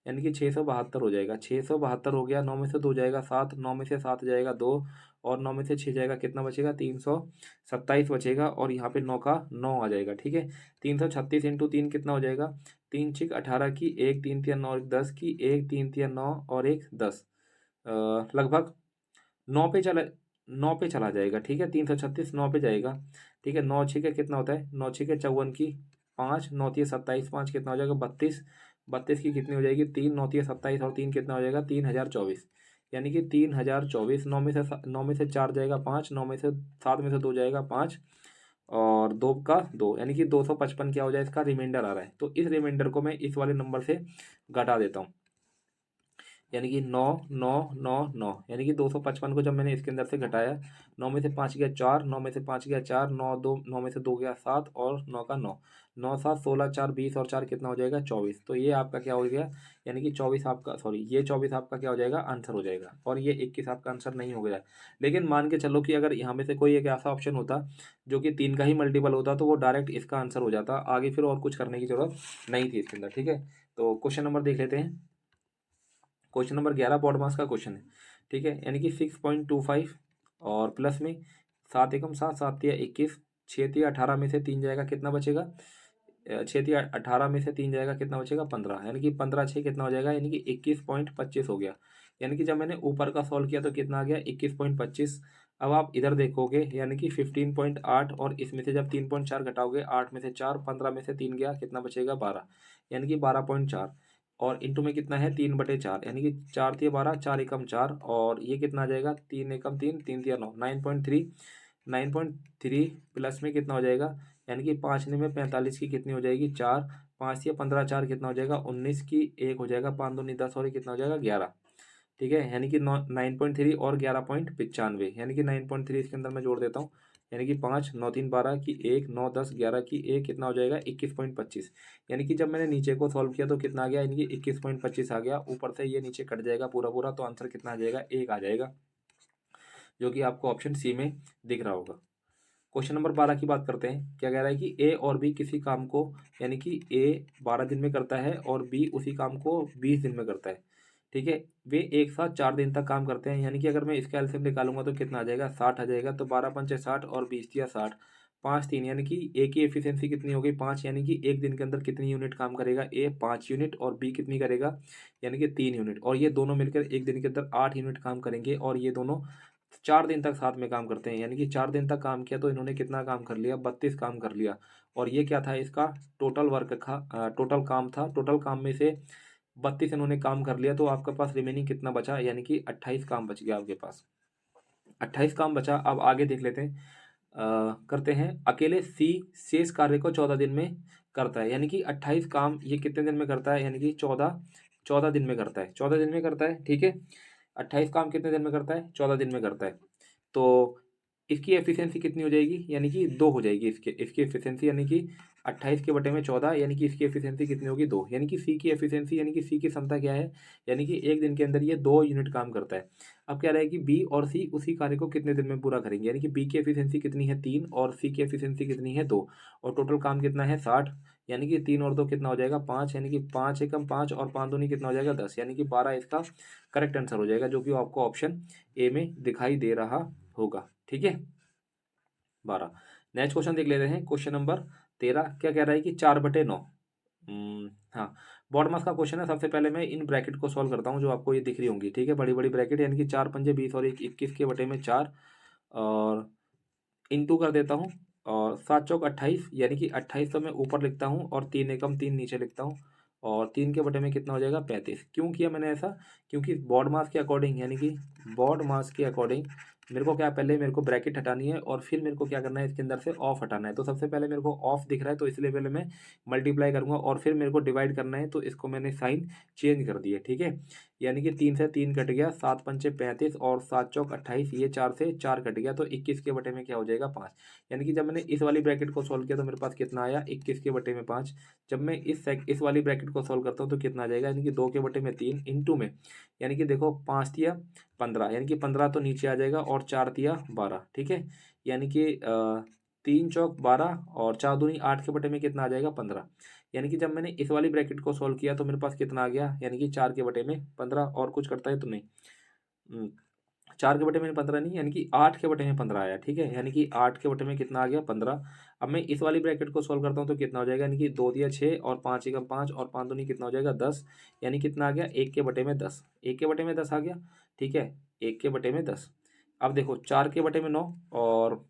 यानी कि 672 हो जाएगा। 672 हो गया, 9 में से 2 जाएगा 7, 9 में से 7 जाएगा 2 और 9 में से 6 जाएगा कितना बचेगा 327 बचेगा, और यहाँ पे 9 का 9 आ जाएगा। ठीक है, 336 इंटू 3 कितना हो जाएगा, 3 छिक 18 की, 1 3 तिया 9 10 की, 1 3 तिया 9 और 1 10, लगभग 9 पे चला 9 पे चला जाएगा। ठीक है, 336 9 पे जाएगा। ठीक है, 9 छः कितना होता है, 9 छः 54 की, 5 9 तिया 27, 5 कितना हो जाएगा 32, 32 की कितनी हो जाएगी 3, 9 तिया 27 और 3 कितना हो जाएगा 3024, यानी कि 3024। 9 में से 4 जाएगा 5, 9 में से 7 में से 2 जाएगा 5 और 2 का 2, यानी कि 255 क्या हो जाए, इसका रिमाइंडर आ रहा है। तो इस रिमाइंडर को मैं इस वाले नंबर से घटा देता हूँ। यानी कि 9 9 9 9, यानी कि 255 को जब मैंने इसके अंदर से घटाया, 9 में से 5 गया 4, 9 में से 5 गया 4, 9 में से 2 गया 7 और 9 का 9, 9 7 16 4 20 और 4 कितना हो जाएगा 24। तो ये आपका क्या हो गया, यानी कि 24 आपका, सॉरी ये 24 आपका क्या हो जाएगा, आंसर हो जाएगा। और ये 21 आपका आंसर नहीं हो गया। लेकिन मान के चलो कि अगर यहाँ में से कोई एक ऐसा ऑप्शन होता जो कि 3 का ही मल्टीपल होता तो वो डायरेक्ट इसका आंसर हो जाता, आगे फिर और कुछ करने की जरूरत नहीं थी इसके अंदर। ठीक है, तो क्वेश्चन नंबर देख लेते हैं। क्वेश्चन नंबर 11 बॉडमास का क्वेश्चन है। ठीक है, यानी कि 6.25 और प्लस में 7 एकम 7, 7 तिया 21, 6 तिया 18 में से 3 जाएगा कितना बचेगा, 6 तिया 18 में से 3 जाएगा कितना बचेगा 15, यानी कि 15 6 कितना हो जाएगा, यानी कि 21.25 हो गया। यानी कि जब मैंने ऊपर का सॉल्व किया तो कितना आ गया 21.25। अब आप इधर देखोगे यानी कि 15.8 और इसमें से जब 3.4 घटाओगे, 8 में से 4, 15 में से 3 गया कितना बचेगा 12, यानी कि 12.4। और इंटू में कितना है 3/4, यानी कि 4 तिया 12, 4 एकम 4 और ये कितना आ जाएगा 3 एकम 3, 3 तिया 9, 9.3, 9.3 प्लस में कितना हो जाएगा, यानी कि 5 में 45 की कितनी हो जाएगी 4, 5 या 15 4 कितना हो जाएगा 19 की 1 हो जाएगा, 5 दूनी 10 और ये कितना हो जाएगा 11। ठीक है, यानी कि 9.3 और 11.95, यानी कि 9.3 इसके अंदर मैं जोड़ देता हूँ, यानी कि 5 9 3 12 की 1, 9 10 11 की 1 कितना हो जाएगा 21.25। यानी कि जब मैंने नीचे को सॉल्व किया तो कितना आ गया, यानी कि 21.25 आ गया। ऊपर से ये नीचे कट जाएगा पूरा पूरा, तो आंसर कितना आ जाएगा 1 आ जाएगा, जो कि आपको ऑप्शन सी में दिख रहा होगा। क्वेश्चन नंबर 12 की बात करते हैं। क्या कह रहा है कि ए और बी किसी काम को, यानी कि ए 12 दिन में करता है और बी उसी काम को 20 दिन में करता है। ठीक है, वे एक साथ 4 दिन तक काम करते हैं, यानी कि अगर मैं इसका एलसीएम निकालूंगा तो कितना आ जाएगा 60 आ जाएगा। तो 12 पंचे 60 और 20 दिया 60, 5 3, यानी कि ए की एफिशिएंसी कितनी होगी 5, यानी कि एक दिन के अंदर कितनी यूनिट काम करेगा ए 5 यूनिट और बी कितनी करेगा, यानी कि 3 यूनिट। और ये दोनों मिलकर एक दिन के अंदर 8 यूनिट काम करेंगे और ये दोनों 4 दिन तक साथ में काम करते हैं, यानी कि 4 दिन तक काम किया तो इन्होंने कितना काम कर लिया 32 काम कर लिया। और ये क्या था इसका टोटल वर्क था, टोटल काम था। टोटल काम में से 32 इन्होंने काम कर लिया, तो आपके पास रिमेनिंग कितना बचा, यानी कि 28 काम बच गया आपके पास, 28 काम बचा। अब आगे देख लेते हैं। करते हैं, अकेले सी शेष कार्य को 14 दिन में करता है, यानी कि 28 काम ये कितने दिन में करता है, यानी कि 14 दिन में करता है, 14 दिन में करता है। ठीक है, 28 काम कितने दिन में करता है 14 दिन में करता है। तो इसकी एफिशिएंसी कितनी हो जाएगी, यानी कि 2 हो जाएगी इसके इसकी एफिशिएंसी, यानी कि 28 के बटे में 14, यानी कि इसकी एफिशिएंसी कितनी होगी 2, यानी कि सी की एफिशिएंसी, यानी कि सी की क्षमता क्या है, यानी कि एक दिन के अंदर ये 2 यूनिट काम करता है। अब क्या रहेगी बी और सी उसी कार्य को कितने दिन में पूरा करेंगे, यानी कि बी की एफिशिएंसी कितनी है 3 और सी की एफिशिएंसी कितनी है 2, और टोटल काम कितना है 60, यानी कि 3 और 2 कितना हो जाएगा 5, यानी कि 5 एकम 5 और 5 दूनी कितना हो जाएगा 10, यानी कि 12 इसका करेक्ट आंसर हो जाएगा, जो कि आपको ऑप्शन ए में दिखाई दे रहा होगा। ठीक है, 12। नेक्स्ट क्वेश्चन देख लेते हैं, क्वेश्चन नंबर 13। क्या कह रहा है कि 4/9। हाँ, बॉड मास का क्वेश्चन है। सबसे पहले मैं इन ब्रैकेट को सॉल्व करता हूँ जो आपको ये दिख रही होंगी। ठीक है, बड़ी बड़ी ब्रैकेट, यानी कि 4 पंजे 20 और 1 21 के बटे में 4 और इंटू कर देता हूँ, और 7 चौक 28, यानी कि 28 तो मैं ऊपर लिखता हूँ और 3 एकम 3 नीचे लिखता हूँ, और 3 के बटे में कितना हो जाएगा 35। क्यों किया मैंने ऐसा, क्योंकि बॉड मास के अकॉर्डिंग, यानी कि बॉड मास के अकॉर्डिंग मेरे को क्या, पहले मेरे को ब्रैकेट हटानी है और फिर मेरे को क्या करना है इसके अंदर से ऑफ हटाना है। तो सबसे पहले मेरे को ऑफ दिख रहा है तो इसलिए पहले मैं मल्टीप्लाई करूंगा और फिर मेरे को डिवाइड करना है, तो इसको मैंने साइन चेंज कर दिया। ठीक है, यानी कि 3 से 3 कट गया, 7 पंचे 35 और 7 चौक 28, ये 4 से 4 कट गया, तो 21 के बटे में क्या हो जाएगा 5। यानी कि जब मैंने इस वाली ब्रैकेट को सॉल्व किया तो मेरे पास कितना आया 21 के बटे में 5। जब मैं इस वाली ब्रैकेट को सॉल्व करता हूँ तो कितना आ जाएगा, यानी कि 2 के बटे में 3 इंटू में, यानी कि देखो 5 तिया 15, यानी कि 15 तो नीचे आ जाएगा और 4 तिया 12। ठीक है, यानी कि 3 चौक 12 और 4 दूनी 8 के बटे में कितना आ जाएगा 15। यानी कि जब मैंने इस वाली ब्रैकेट को सॉल्व किया तो मेरे पास कितना आ गया, यानी कि 4 के बटे में 15, और कुछ करता है तो नहीं, 4 के बटे में 15 नहीं, यानी कि 8 के बटे में 15 आया। ठीक है, यानी कि 8 के बटे में कितना आ गया 15। अब मैं इस वाली ब्रैकेट को सॉल्व करता हूँ तो कितना हो जाएगा, यानी कि 2 दिया 6 और 5 एकम 5 और 5 दूनी कितना हो जाएगा 10, यानी कितना आ गया 1 के बटे में 10, 1 के बटे में 10 आ गया। ठीक है, 1 के बटे में 10। अब देखो 4 के बटे में 9 और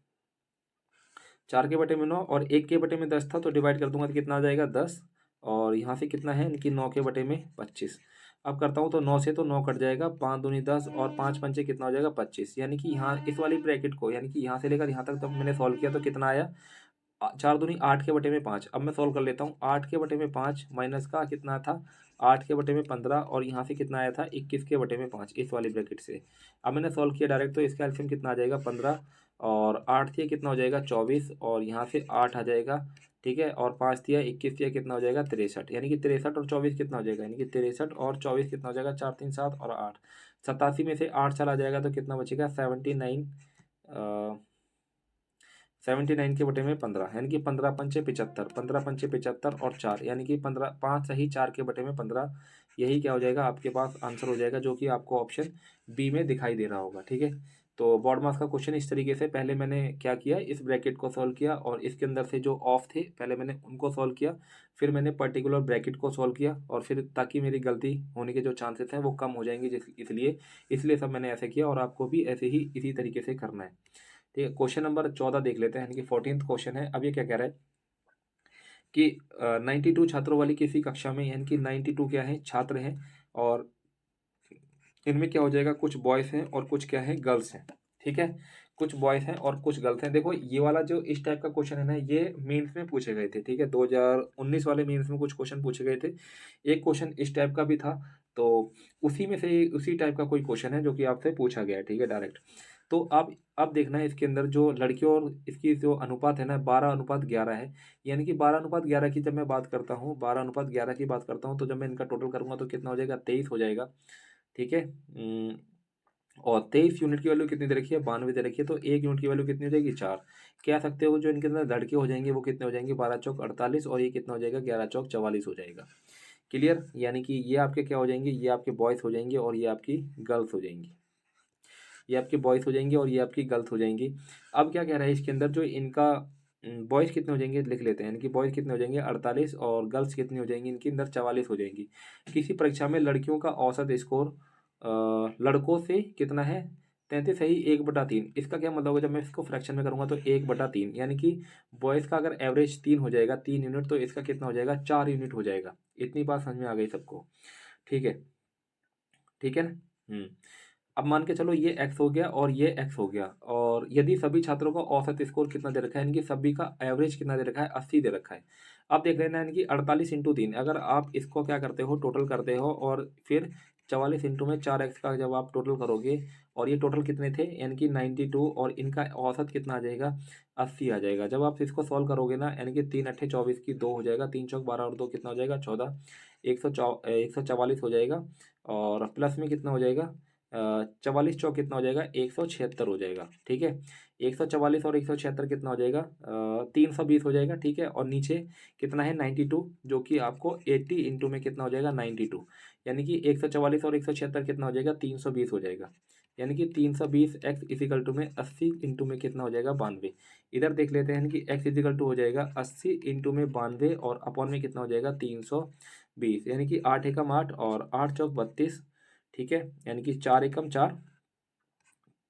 4 के बटे में 9 और 1 के बटे में 10 था, तो डिवाइड कर दूंगा तो कितना आ जाएगा 10, और यहाँ से कितना है कि 9 के बटे में 25। अब करता हूँ तो 9 से तो 9 कट जाएगा, 5 दूनी 10 और 5 पंचे कितना हो जाएगा 25, यानी कि यहाँ इस वाली ब्रैकेट को, यानी कि यहाँ से लेकर यहाँ तक जब मैंने सॉल्व किया तो कितना आया 4 दूनी 8 के बटे में 5। अब मैं सॉल्व कर लेता हूँ। 8 के बटे में 5 माइनस का कितना था 8 के बटे में 15 और यहाँ से कितना आया था 21 के बटे में 5 इस वाली ब्रैकेट से। अब मैंने सॉल्व किया डायरेक्ट, तो इसका एलसीएम कितना आ जाएगा 15 और 8 से कितना हो जाएगा 24 और यहाँ से 8 आ जाएगा, ठीक है, और 5 दिया 21 दिया कितना हो जाएगा 63, यानी कि 63 और 24 कितना हो जाएगा, यानी कि 63 और 24 कितना हो जाएगा 4 3 7 और 8 87 में से 8 चला जाएगा तो कितना बचेगा 79, 79 के बटे में 15, यानी कि 15 पंचे 75, 15 पंचे 75 और 4 यानी कि 15 5 सही 4 के बटे में 15, यही क्या हो जाएगा आपके पास आंसर हो जाएगा, जो कि आपको ऑप्शन बी में दिखाई दे रहा होगा। ठीक है, तो बोर्ड मार्क्स का क्वेश्चन इस तरीके से, पहले मैंने क्या किया इस ब्रैकेट को सॉल्व किया और इसके अंदर से जो ऑफ थे पहले मैंने उनको सॉल्व किया, फिर मैंने पर्टिकुलर ब्रैकेट को सॉल्व किया और फिर ताकि मेरी गलती होने के जो चांसेस हैं वो कम हो जाएंगे, इसलिए इसलिए सब मैंने ऐसे किया और आपको भी ऐसे ही इसी तरीके से करना है। ठीक है, क्वेश्चन नंबर 14 देख लेते हैं, यानी कि 14th क्वेश्चन है। अब ये क्या कह रहा है कि 92 छात्रों वाली किसी कक्षा में, यानी कि 92 क्या है छात्र हैं और इनमें क्या हो जाएगा कुछ बॉयज़ हैं और कुछ क्या है गर्ल्स हैं। ठीक है, कुछ बॉयज़ हैं और कुछ गर्ल्स हैं। देखो ये वाला जो इस टाइप का क्वेश्चन है ना, ये मेंस में पूछे गए थे। ठीक है, 2019 वाले मेंस में कुछ क्वेश्चन पूछे गए थे। एक क्वेश्चन इस टाइप का भी था, तो उसी में से उसी टाइप का कोई क्वेश्चन है जो कि आपसे पूछा गया है। ठीक है, डायरेक्ट। तो अब देखना है इसके अंदर जो लड़कियों और इसकी जो अनुपात है ना 12:11 है, यानी कि 12:11 की जब मैं बात करता हूँ 12:11 की बात करता हूँ, तो जब मैं इनका टोटल करूँगा तो कितना हो जाएगा 23 हो जाएगा। ठीक है, और 23 यूनिट की वैल्यू कितनी दे रखी है 92 दे रखी है, तो 1 यूनिट की वैल्यू कितनी हो जाएगी 4। कह सकते हो जो इनके अंदर लड़के हो जाएंगे वो कितने हो जाएंगे 12 चौक 48 और ये कितना हो जाएगा 11 चौक 44 हो जाएगा। क्लियर, यानी कि ये आपके क्या हो जाएंगे, ये आपके बॉयज़ हो जाएंगे और ये आपकी गर्ल्स हो जाएंगी, ये आपके बॉयज़ हो जाएंगे और ये आपकी गर्ल्स हो जाएंगी। अब क्या कह रहा है इसके अंदर जो इनका बॉयज़ कितने हो जाएंगे लिख लेते हैं, यानी कि बॉयज़ कितने हो जाएंगे 48 और गर्ल्स कितनी हो जाएंगी इनके अंदर 44 हो जाएंगी। किसी परीक्षा में लड़कियों का औसत स्कोर लड़कों से कितना है 33 सही 1/3। इसका क्या मतलब होगा, जब मैं इसको फ्रैक्शन में करूँगा तो 1/3, यानी कि बॉयज़ का अगर एवरेज 3 हो जाएगा 3 यूनिट, तो इसका कितना हो जाएगा 4 यूनिट हो जाएगा। इतनी बात समझ में आ गई सबको। ठीक है, ठीक है ना। अब मान के चलो ये x हो गया और ये x हो गया, और यदि सभी छात्रों का औसत स्कोर कितना दे रखा है, यानी कि सभी का एवरेज कितना दे रखा है 80 दे रखा है। अब देख लेना, यानी कि 48 इंटू 3, अगर आप इसको क्या करते हो टोटल करते हो और फिर 44 इंटू में 4x का जब आप टोटल करोगे और ये टोटल कितने थे यानी कि 92 और इनका औसत कितना आ जाएगा 80 आ जाएगा। जब आप इसको सॉल्व करोगे ना, यानी कि 3 अट्ठे 24 की 2 हो जाएगा, 3 चौक 12 और 2 कितना हो जाएगा 14, 144 हो जाएगा और प्लस में कितना हो जाएगा 44 चौक कितना हो जाएगा 176 हो जाएगा। ठीक है, 144 और 176 कितना हो जाएगा 320 हो जाएगा। ठीक है, और नीचे कितना है 92, जो कि आपको 80 इंटू में कितना हो जाएगा 92, यानी कि 144 और 176 कितना हो जाएगा 320 हो जाएगा, यानी कि 320 एक्स इजिकल टू में 80 इंटू में कितना हो जाएगा 92। इधर देख लेते हैं कि एक्स इजिकल टू हो जाएगा 80 इंटू में 92 और अपॉन में कितना हो जाएगा 320, यानी कि 8 एकम 8 और 8 चौक 32। ठीक है, यानी कि 4 एकम 4,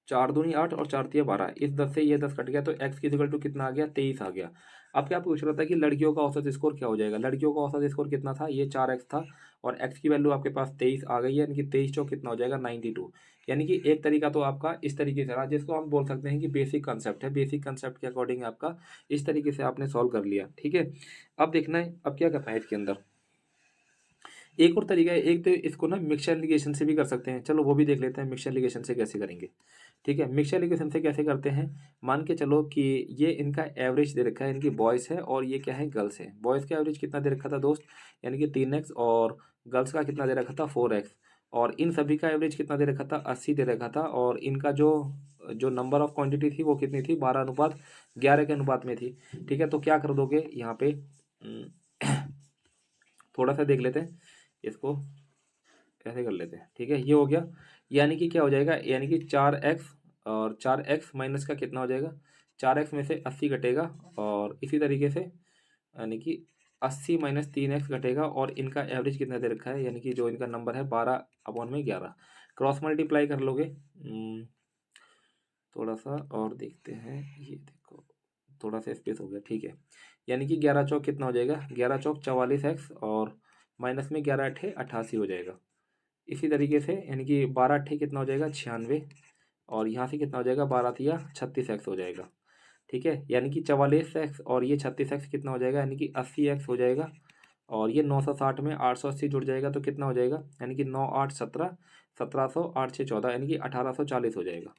4 दूनी 8 और 4 तिया 12, इस 10 से ये 10 कट गया तो एक्स की इक्वल टू कितना आ गया 23 आ गया। अब क्या पूछ रहा था कि लड़कियों का औसत स्कोर क्या हो जाएगा, लड़कियों का औसत स्कोर कितना था ये 4x था और x की वैल्यू आपके पास 23 आ गई है, यानी कि 23 चौक कितना हो जाएगा 92। यानी कि एक तरीका तो आपका इस तरीके से रहा, जिसको हम बोल सकते हैं कि बेसिक कंसेप्ट है, बेसिक कंसेप्ट के अकॉर्डिंग आपका इस तरीके से आपने सॉल्व कर लिया। ठीक है, अब देखना है अब क्या करना है इसके अंदर, एक और तरीका है, एक तो इसको ना मिक्सचर लिगेशन से भी कर सकते हैं, चलो वो भी देख लेते हैं मिक्सचर लिगेशन से कैसे करेंगे। ठीक है, मिक्सचर लिगेशन से कैसे करते हैं, मान के चलो कि ये इनका एवरेज दे रखा है, इनकी बॉयज़ है और ये क्या है गर्ल्स है। बॉयज़ का एवरेज कितना दे रखा था दोस्त, यानी कि 3x और गर्ल्स का कितना दे रखा था 4x, और इन सभी का एवरेज कितना दे रखा था 80 दे रखा था, और इनका जो जो नंबर ऑफ क्वांटिटी थी वो कितनी थी 12:11 के अनुपात में थी। ठीक है, तो क्या कर दोगे यहाँ पे थोड़ा सा देख लेते हैं इसको, ऐसे कर लेते हैं। ठीक है, ये हो गया, यानी कि क्या हो जाएगा, यानी कि 4x और 4x माइनस का कितना हो जाएगा 4x में से 80 घटेगा, और इसी तरीके से यानी कि 80 माइनस 3x घटेगा, और इनका एवरेज कितना दे रखा है, यानी कि जो इनका नंबर है 12/11, क्रॉस मल्टीप्लाई कर लोगे। थोड़ा सा और देखते हैं, ये देखो थोड़ा सा स्पेस हो गया। ठीक है, यानी कि 11 चौक कितना हो जाएगा 11 चौक 44x और माइनस में 11 अट्ठे 88 हो जाएगा। इसी तरीके से यानी कि 12 अट्ठे कितना हो जाएगा 96, और यहाँ से कितना हो जाएगा 12 तिया 36x हो जाएगा। ठीक है, यानी कि 44x और ये 36x कितना हो जाएगा, यानी कि 80x हो जाएगा। और ये 960 में 880 जुड़ जाएगा तो कितना हो जाएगा, यानी कि 9 8 17, 1700 8 6 14, यानी कि 1840 हो जाएगा।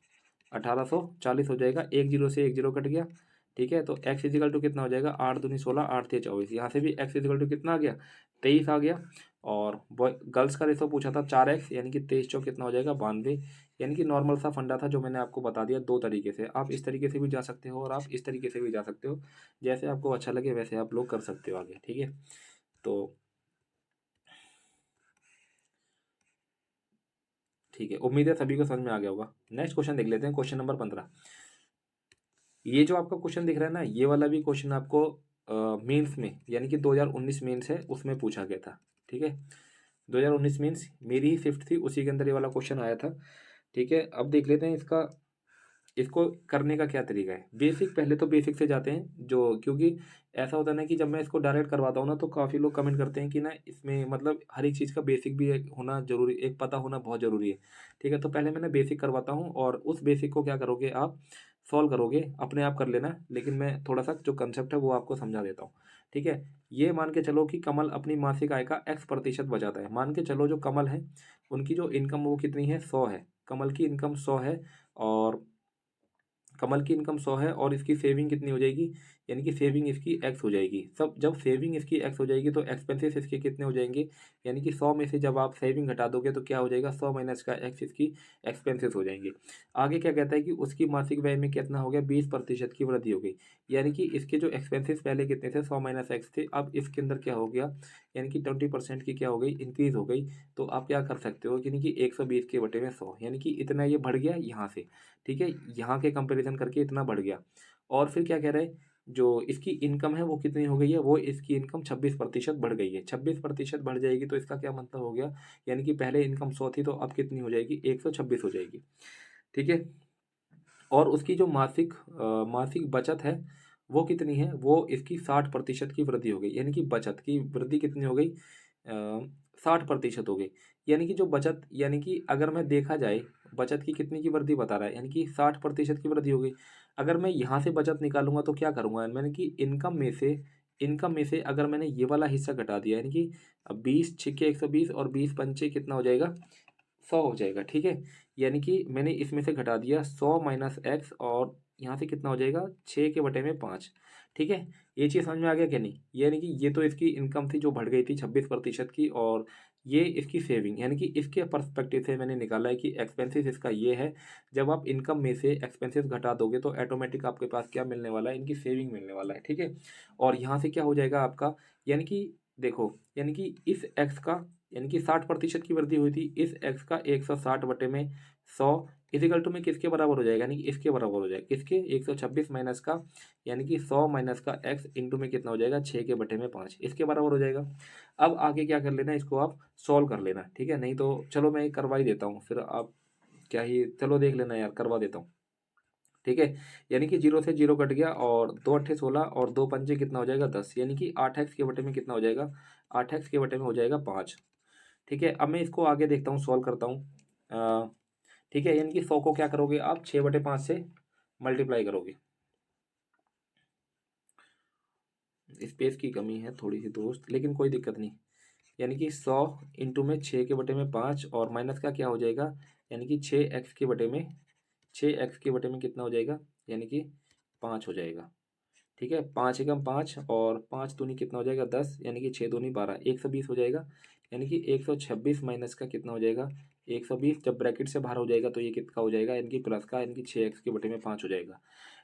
1840 हो जाएगा, एक जीरो से एक जीरो कट गया। ठीक है, तो x इजिकल टू कितना हो जाएगा, 8 दूनी 16, 8 3 24, यहाँ से भी x इजिकल टू कितना आ गया, 23 आ गया। और बॉय गर्ल्स का रेशो पूछा था 4x, यानी कि 23 चौक कितना हो जाएगा, 92। यानी कि नॉर्मल सा फंडा था जो मैंने आपको बता दिया दो तरीके से। आप इस तरीके से भी जा सकते हो और आप इस तरीके से भी जा सकते हो, जैसे आपको अच्छा लगे वैसे आप लोग कर सकते हो आगे। ठीक है, तो ठीक है, उम्मीद है सभी को समझ में आ गया होगा। नेक्स्ट क्वेश्चन देख लेते हैं, क्वेश्चन नंबर 15। ये जो आपका क्वेश्चन दिख रहा है ना, ये वाला भी क्वेश्चन आपको मेंस में, यानी कि 2019 मेंस है उसमें पूछा गया था। ठीक है, 2019 मेंस मेरी ही शिफ्ट थी, उसी के अंदर ये वाला क्वेश्चन आया था। ठीक है, अब देख लेते हैं इसका, इसको करने का क्या तरीका है। बेसिक, पहले तो बेसिक से जाते हैं, जो क्योंकि ऐसा होता है ना कि जब मैं इसको डायरेक्ट करवाता हूँ ना तो काफ़ी लोग कमेंट करते हैं कि ना इसमें मतलब हर एक चीज़ का बेसिक भी होना जरूरी, एक पता होना बहुत ज़रूरी है। ठीक है, तो पहले मैंने बेसिक करवाता हूँ और उस बेसिक को क्या करोगे आप, सॉल्व करोगे, अपने आप कर लेना, लेकिन मैं थोड़ा सा जो कंसेप्ट है वो आपको समझा देता हूँ। ठीक है, ये मान के चलो कि कमल अपनी मासिक आय का x% बचाता है। मान के चलो जो कमल है उनकी जो इनकम वो कितनी है, 100 है। कमल की इनकम 100 है और कमल की इनकम 100 है और इसकी सेविंग कितनी हो जाएगी, यानी कि सेविंग इसकी एक्स हो जाएगी। सब जब सेविंग इसकी एक्स हो जाएगी तो एक्सपेंसेस इसके कितने हो जाएंगे, यानी कि 100 में से जब आप सेविंग घटा दोगे तो क्या हो जाएगा, 100 माइनस का एक्स इसकी एक्सपेंसेस हो जाएंगे। आगे क्या कहता है कि उसकी मासिक व्यय में कितना हो गया, 20% की वृद्धि हो गई। यानी कि इसके जो एक्सपेंसेस पहले कितने थे, 100 माइनस एक्स थे, अब इसके अंदर क्या हो गया, यानी कि 20% की क्या हो गई, इंक्रीज हो गई। तो आप क्या कर सकते हो, यानी कि 120 के बटे में 100, यानी कि इतना ये बढ़ गया यहाँ से। ठीक है, यहाँ के कंपैरिजन करके इतना बढ़ गया। और फिर क्या कह रहे हैं, जो इसकी इनकम है वो कितनी हो गई है, वो इसकी इनकम 26% बढ़ गई है। 26% बढ़ जाएगी तो इसका क्या मतलब हो गया, यानी कि पहले इनकम 100 थी तो अब कितनी हो जाएगी, 126 हो जाएगी। ठीक है, और उसकी जो मासिक बचत है वो कितनी है, वो इसकी 60% की वृद्धि हो गई। यानी कि बचत की वृद्धि कितनी हो गई, 60% हो गई। यानी कि जो बचत, यानी कि अगर मैं देखा जाए बचत की कितनी की वृद्धि बता रहा है, यानी कि 60% की वृद्धि हो गई। अगर मैं यहाँ से बचत निकालूंगा तो क्या करूँगा, मैंने कि इनकम में से अगर मैंने ये वाला हिस्सा घटा दिया, यानी कि 20 छिक्के 120 और 20 पंचे कितना हो जाएगा, 100 हो जाएगा। ठीक है, यानी कि मैंने इसमें से घटा दिया 100 माइनस एक्स और यहाँ से कितना हो जाएगा, 6/5। ठीक है, ये चीज़ समझ में आ गया क्या नहीं, यानी कि ये तो इसकी इनकम थी जो बढ़ गई थी 26% की, और ये इसकी सेविंग, यानी कि इसके पर्सपेक्टिव से मैंने निकाला है कि एक्सपेंसेस इसका ये है। जब आप इनकम में से एक्सपेंसेस घटा दोगे तो ऑटोमेटिक आपके पास क्या मिलने वाला है, इनकी सेविंग मिलने वाला है। ठीक है, और यहाँ से क्या हो जाएगा आपका, यानी कि देखो, यानी कि इस एक्स का, यानी कि 60% की वृद्धि हुई थी, इस एक्स का 160 बटे में 100 इजिकल टू में किसके बराबर हो जाएगा, यानी कि इसके बराबर हो जाएगा, किसके, 126 माइनस का, यानी कि 100 माइनस का एक्स इंटू में कितना हो जाएगा, 6/5, इसके बराबर हो जाएगा। अब आगे क्या कर लेना, इसको आप सॉल्व कर लेना। ठीक है, नहीं तो चलो मैं करवा ही देता हूँ, फिर आप क्या ही, चलो देख लेना यार, करवा देता हूँ। ठीक है, यानी कि जीरो से जीरो कट गया और 2 8 16 और 2 पंजे कितना हो जाएगा, 10, यानी कि 8x के बटे में कितना हो जाएगा, 8x के बटे में हो जाएगा 5। ठीक है, अब मैं इसको आगे देखता हूँ, सॉल्व करता हूँ। ठीक है, यानी कि 100 को क्या करोगे आप, 6/5 से मल्टीप्लाई करोगे। स्पेस की कमी है थोड़ी सी दोस्त, लेकिन कोई दिक्कत नहीं। यानी कि 100 इंटू में 6/5 और माइनस का क्या हो जाएगा, यानी कि 6x के बटे में कितना हो जाएगा, यानी कि 5 हो जाएगा। ठीक है, 5 एकम 5 और 5 दूनी कितना हो जाएगा, 10, यानी कि 6 दूनी 12, 120 हो जाएगा। यानी कि 126 माइनस का कितना हो जाएगा, 120, जब ब्रैकेट से बाहर हो जाएगा तो ये कितना हो जाएगा, यानी कि प्लस का, यानी कि 6x के बटे में 5 हो जाएगा।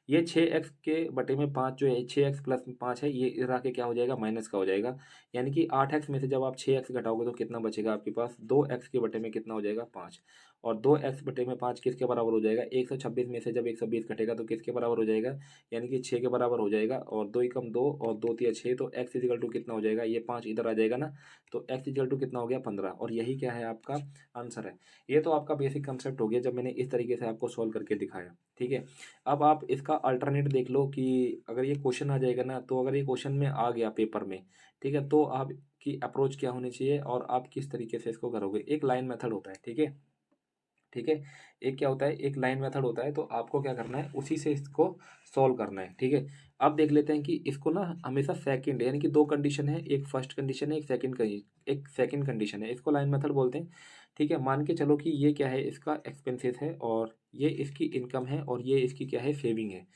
ये 6x के बटे में 5 जो है, 6x+5 है, ये इधर आके क्या हो जाएगा, माइनस का हो जाएगा। यानी कि 8x में से जब आप 6x घटाओगे तो कितना बचेगा आपके पास, 2x के बटे में कितना हो जाएगा, 5। और 2x/5 किसके बराबर हो जाएगा, 126 में से जब 120 घटेगा तो किसके बराबर हो जाएगा, यानी कि 6 के बराबर हो जाएगा। और 2 एकम 2 और 2 तिया 6, तो x इजिकल टू कितना हो जाएगा, ये 5 इधर आ जाएगा ना, तो x इजिकल टू कितना हो गया, 15। और यही क्या है, आपका आंसर है। ये तो आपका बेसिक कंसेप्ट हो गया जब मैंने इस तरीके से आपको सॉल्व करके दिखाया। ठीक है, अब आप इसका अल्टरनेट देख लो कि अगर ये क्वेश्चन आ जाएगा ना, तो अगर ये क्वेश्चन में आ गया पेपर में, ठीक है, तो आपकी अप्रोच क्या होनी चाहिए और आप किस तरीके से इसको करोगे। एक लाइन मेथड होता है, ठीक है, ठीक है। एक क्या होता है, एक लाइन मेथड होता है, तो आपको क्या करना है, उसी से इसको सॉल्व करना है। ठीक है। अब देख लेते हैं कि इसको ना हमेशा सेकंड, यानी कि दो कंडीशन है, एक फर्स्ट कंडीशन है, एक सेकंड कंडीशन है, इसको लाइन मेथड बोलते हैं। ठीक है। मान के चलो कि ये क्या है, इसका एक्सपेंसेस है और ये इसकी इनकम है और ये इसकी क्या है, सेविंग है।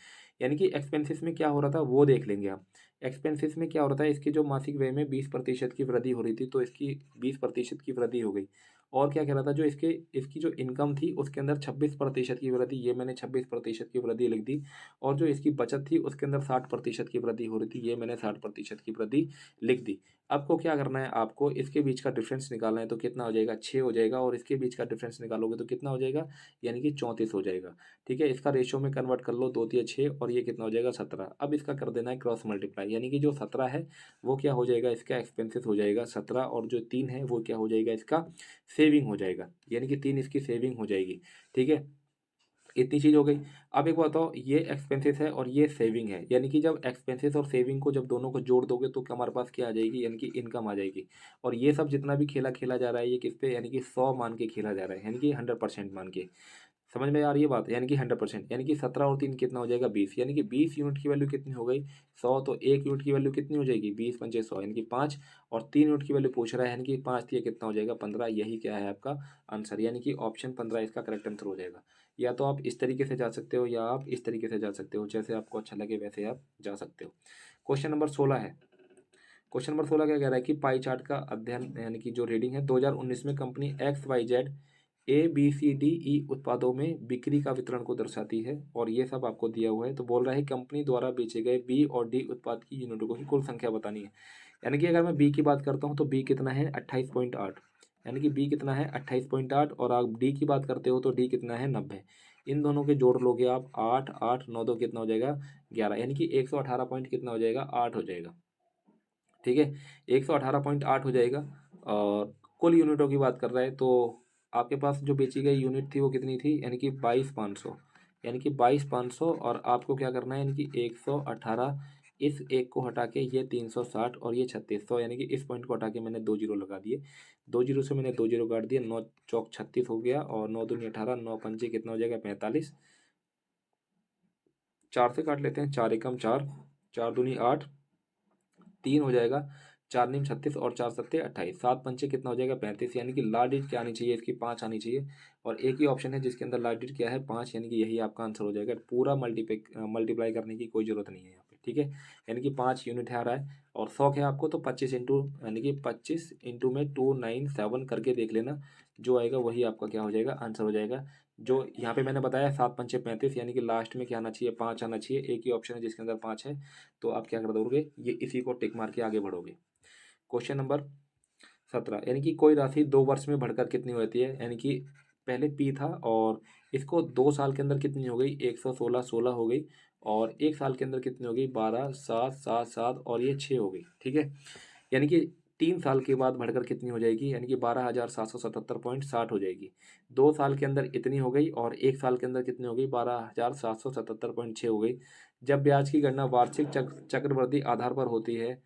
यानी कि एक्सपेंसेस में क्या हो रहा था वो देख लेंगे आप। एक्सपेंसेस में क्या हो रहा था, इसकी जो मासिक व्यय में 20% की वृद्धि हो रही थी, तो इसकी 20% की वृद्धि हो गई। और क्या कह रहा था, जो इसकी जो इनकम थी उसके अंदर 26% की वृद्धि, ये मैंने 26% की वृद्धि लिख दी। और जो इसकी बचत थी उसके अंदर 60% की वृद्धि हो रही थी, ये मैंने 60% की वृद्धि लिख दी। आपको क्या करना है, आपको इसके बीच का डिफरेंस निकालना है, तो कितना हो जाएगा, 6 हो जाएगा। और इसके बीच का डिफरेंस निकालोगे तो कितना हो जाएगा, यानी कि 34 हो जाएगा। ठीक है। इसका रेशियो में कन्वर्ट कर लो, 2 6 और ये कितना हो जाएगा, 17। अब इसका कर देना है क्रॉस मल्टीप्लाई, यानी कि जो 17 है वो क्या हो जाएगा, इसका एक्सपेंसिस हो जाएगा 17, और जो 3 है वो क्या हो जाएगा, इसका सेविंग हो जाएगा, यानी कि 3 इसकी सेविंग हो जाएगी। ठीक है। इतनी चीज़ हो गई। अब एक बताओ, ये एक्सपेंसेस है और ये सेविंग है, यानी कि जब एक्सपेंसेस और सेविंग को जब दोनों को जोड़ दोगे तो हमारे पास क्या आ जाएगी, यानी कि इनकम आ जाएगी। और ये सब जितना भी खेला खेला जा रहा है ये किस पे, यानी कि 100 मान के खेला जा रहा है, यानी कि 100% मान के। समझ में आ रही है बात, यानी कि 100%, यानी कि 17 और 3 कितना हो जाएगा, 20, यानी कि 20 यूनिट की वैल्यू कितनी हो गई, 100। तो एक यूनिट की वैल्यू कितनी हो जाएगी, 20 पंचे 100, यानी कि 5। और 3 यूनिट की वैल्यू पूछ रहा है, यानी कि 5 ये कितना हो जाएगा, 15। यही क्या है आपका आंसर, यानी कि ऑप्शन 15 इसका करेक्ट आंसर हो जाएगा। या तो आप इस तरीके से जा सकते हो या आप इस तरीके से जा सकते हो, जैसे आपको अच्छा लगे वैसे आप जा सकते हो। क्वेश्चन नंबर 16 है। क्वेश्चन नंबर 16 क्या कह रहा है कि पाई चार्ट का अध्ययन, यानी कि जो रीडिंग है, 2019 में company X Y Z ABCDE उत्पादों में बिक्री का वितरण को दर्शाती है, और ये सब आपको दिया हुआ है। तो बोल रहा है कंपनी द्वारा बेचे गए बी और डी उत्पाद की यूनिटों की कुल संख्या बतानी है। यानी कि अगर मैं बी की बात करता हूँ तो बी कितना है, 28.8। यानी कि बी कितना है, 28.8। और आप डी की बात करते हो तो डी कितना है, 90। इन दोनों के जोड़ लोगे आप, 8 8 9 2 कितना हो जाएगा, 11। यानी कि 118 पॉइंट कितना हो जाएगा, 8 हो जाएगा। ठीक है। 118.8 हो जाएगा। और कुल यूनिटों की बात कर रहा है, तो आपके पास जो बेची गई यूनिट थी वो कितनी थी, यानी कि 22,500। यानी कि 22,500, और आपको क्या करना है, यानी कि 118, इस एक को हटा के ये 360 और ये 3600, यानी कि इस पॉइंट को हटा के मैंने 2 जीरो लगा दिए। 2 जीरो से मैंने 2 जीरो काट दिए, 9 चौक 36 हो गया, और 9 दूनी 18, 9 पंचे कितना हो जाएगा, 45। 4 से काट लेते हैं, 4 एकम 4, 4 दूनी 8, 3 हो जाएगा, 4 नीम 36 और 4 सत्ते 28, 7 पंचे कितना हो जाएगा, 35। यानी कि लास्ट डिजिट क्या आनी चाहिए, इसकी 5 आनी चाहिए। और एक ही ऑप्शन है जिसके अंदर लास्ट डिजिट क्या है, 5, यानी कि यही आपका आंसर हो जाएगा। पूरा मल्टीप्लाई करने की कोई जरूरत नहीं है यहाँ पे। ठीक है। यानी कि 5 यूनिट आ रहा है और 100 है आपको, तो 25 इंटू, यानी कि 25 इंटू में 297 करके देख लेना, जो आएगा वही आपका क्या हो जाएगा, आंसर हो जाएगा। जो यहाँ पे मैंने बताया 7 पंचे 35, यानी कि लास्ट में क्या आना चाहिए, 5 आना चाहिए। एक ही ऑप्शन है जिसके अंदर 5 है, तो आप क्या कर दोगे, ये इसी को टिक मार के आगे बढ़ोगे। क्वेश्चन नंबर 17, यानी कि कोई राशि 2 वर्ष में बढ़कर कितनी होती है, यानी कि पहले पी था और इसको 2 साल के अंदर कितनी हो गई, 116 16 हो गई। और एक साल के अंदर कितनी हो गई, 12 7 7 7 और ये 6 हो गई। ठीक है। यानी कि 3 साल के बाद बढ़कर कितनी हो जाएगी, यानी कि 12,777.60 हो जाएगी। 2 साल के अंदर इतनी हो गई और एक साल के अंदर कितनी हो गई, 12,777.6 हो गई। जब ब्याज की गणना वार्षिक चक्रवृद्धि आधार पर होती है,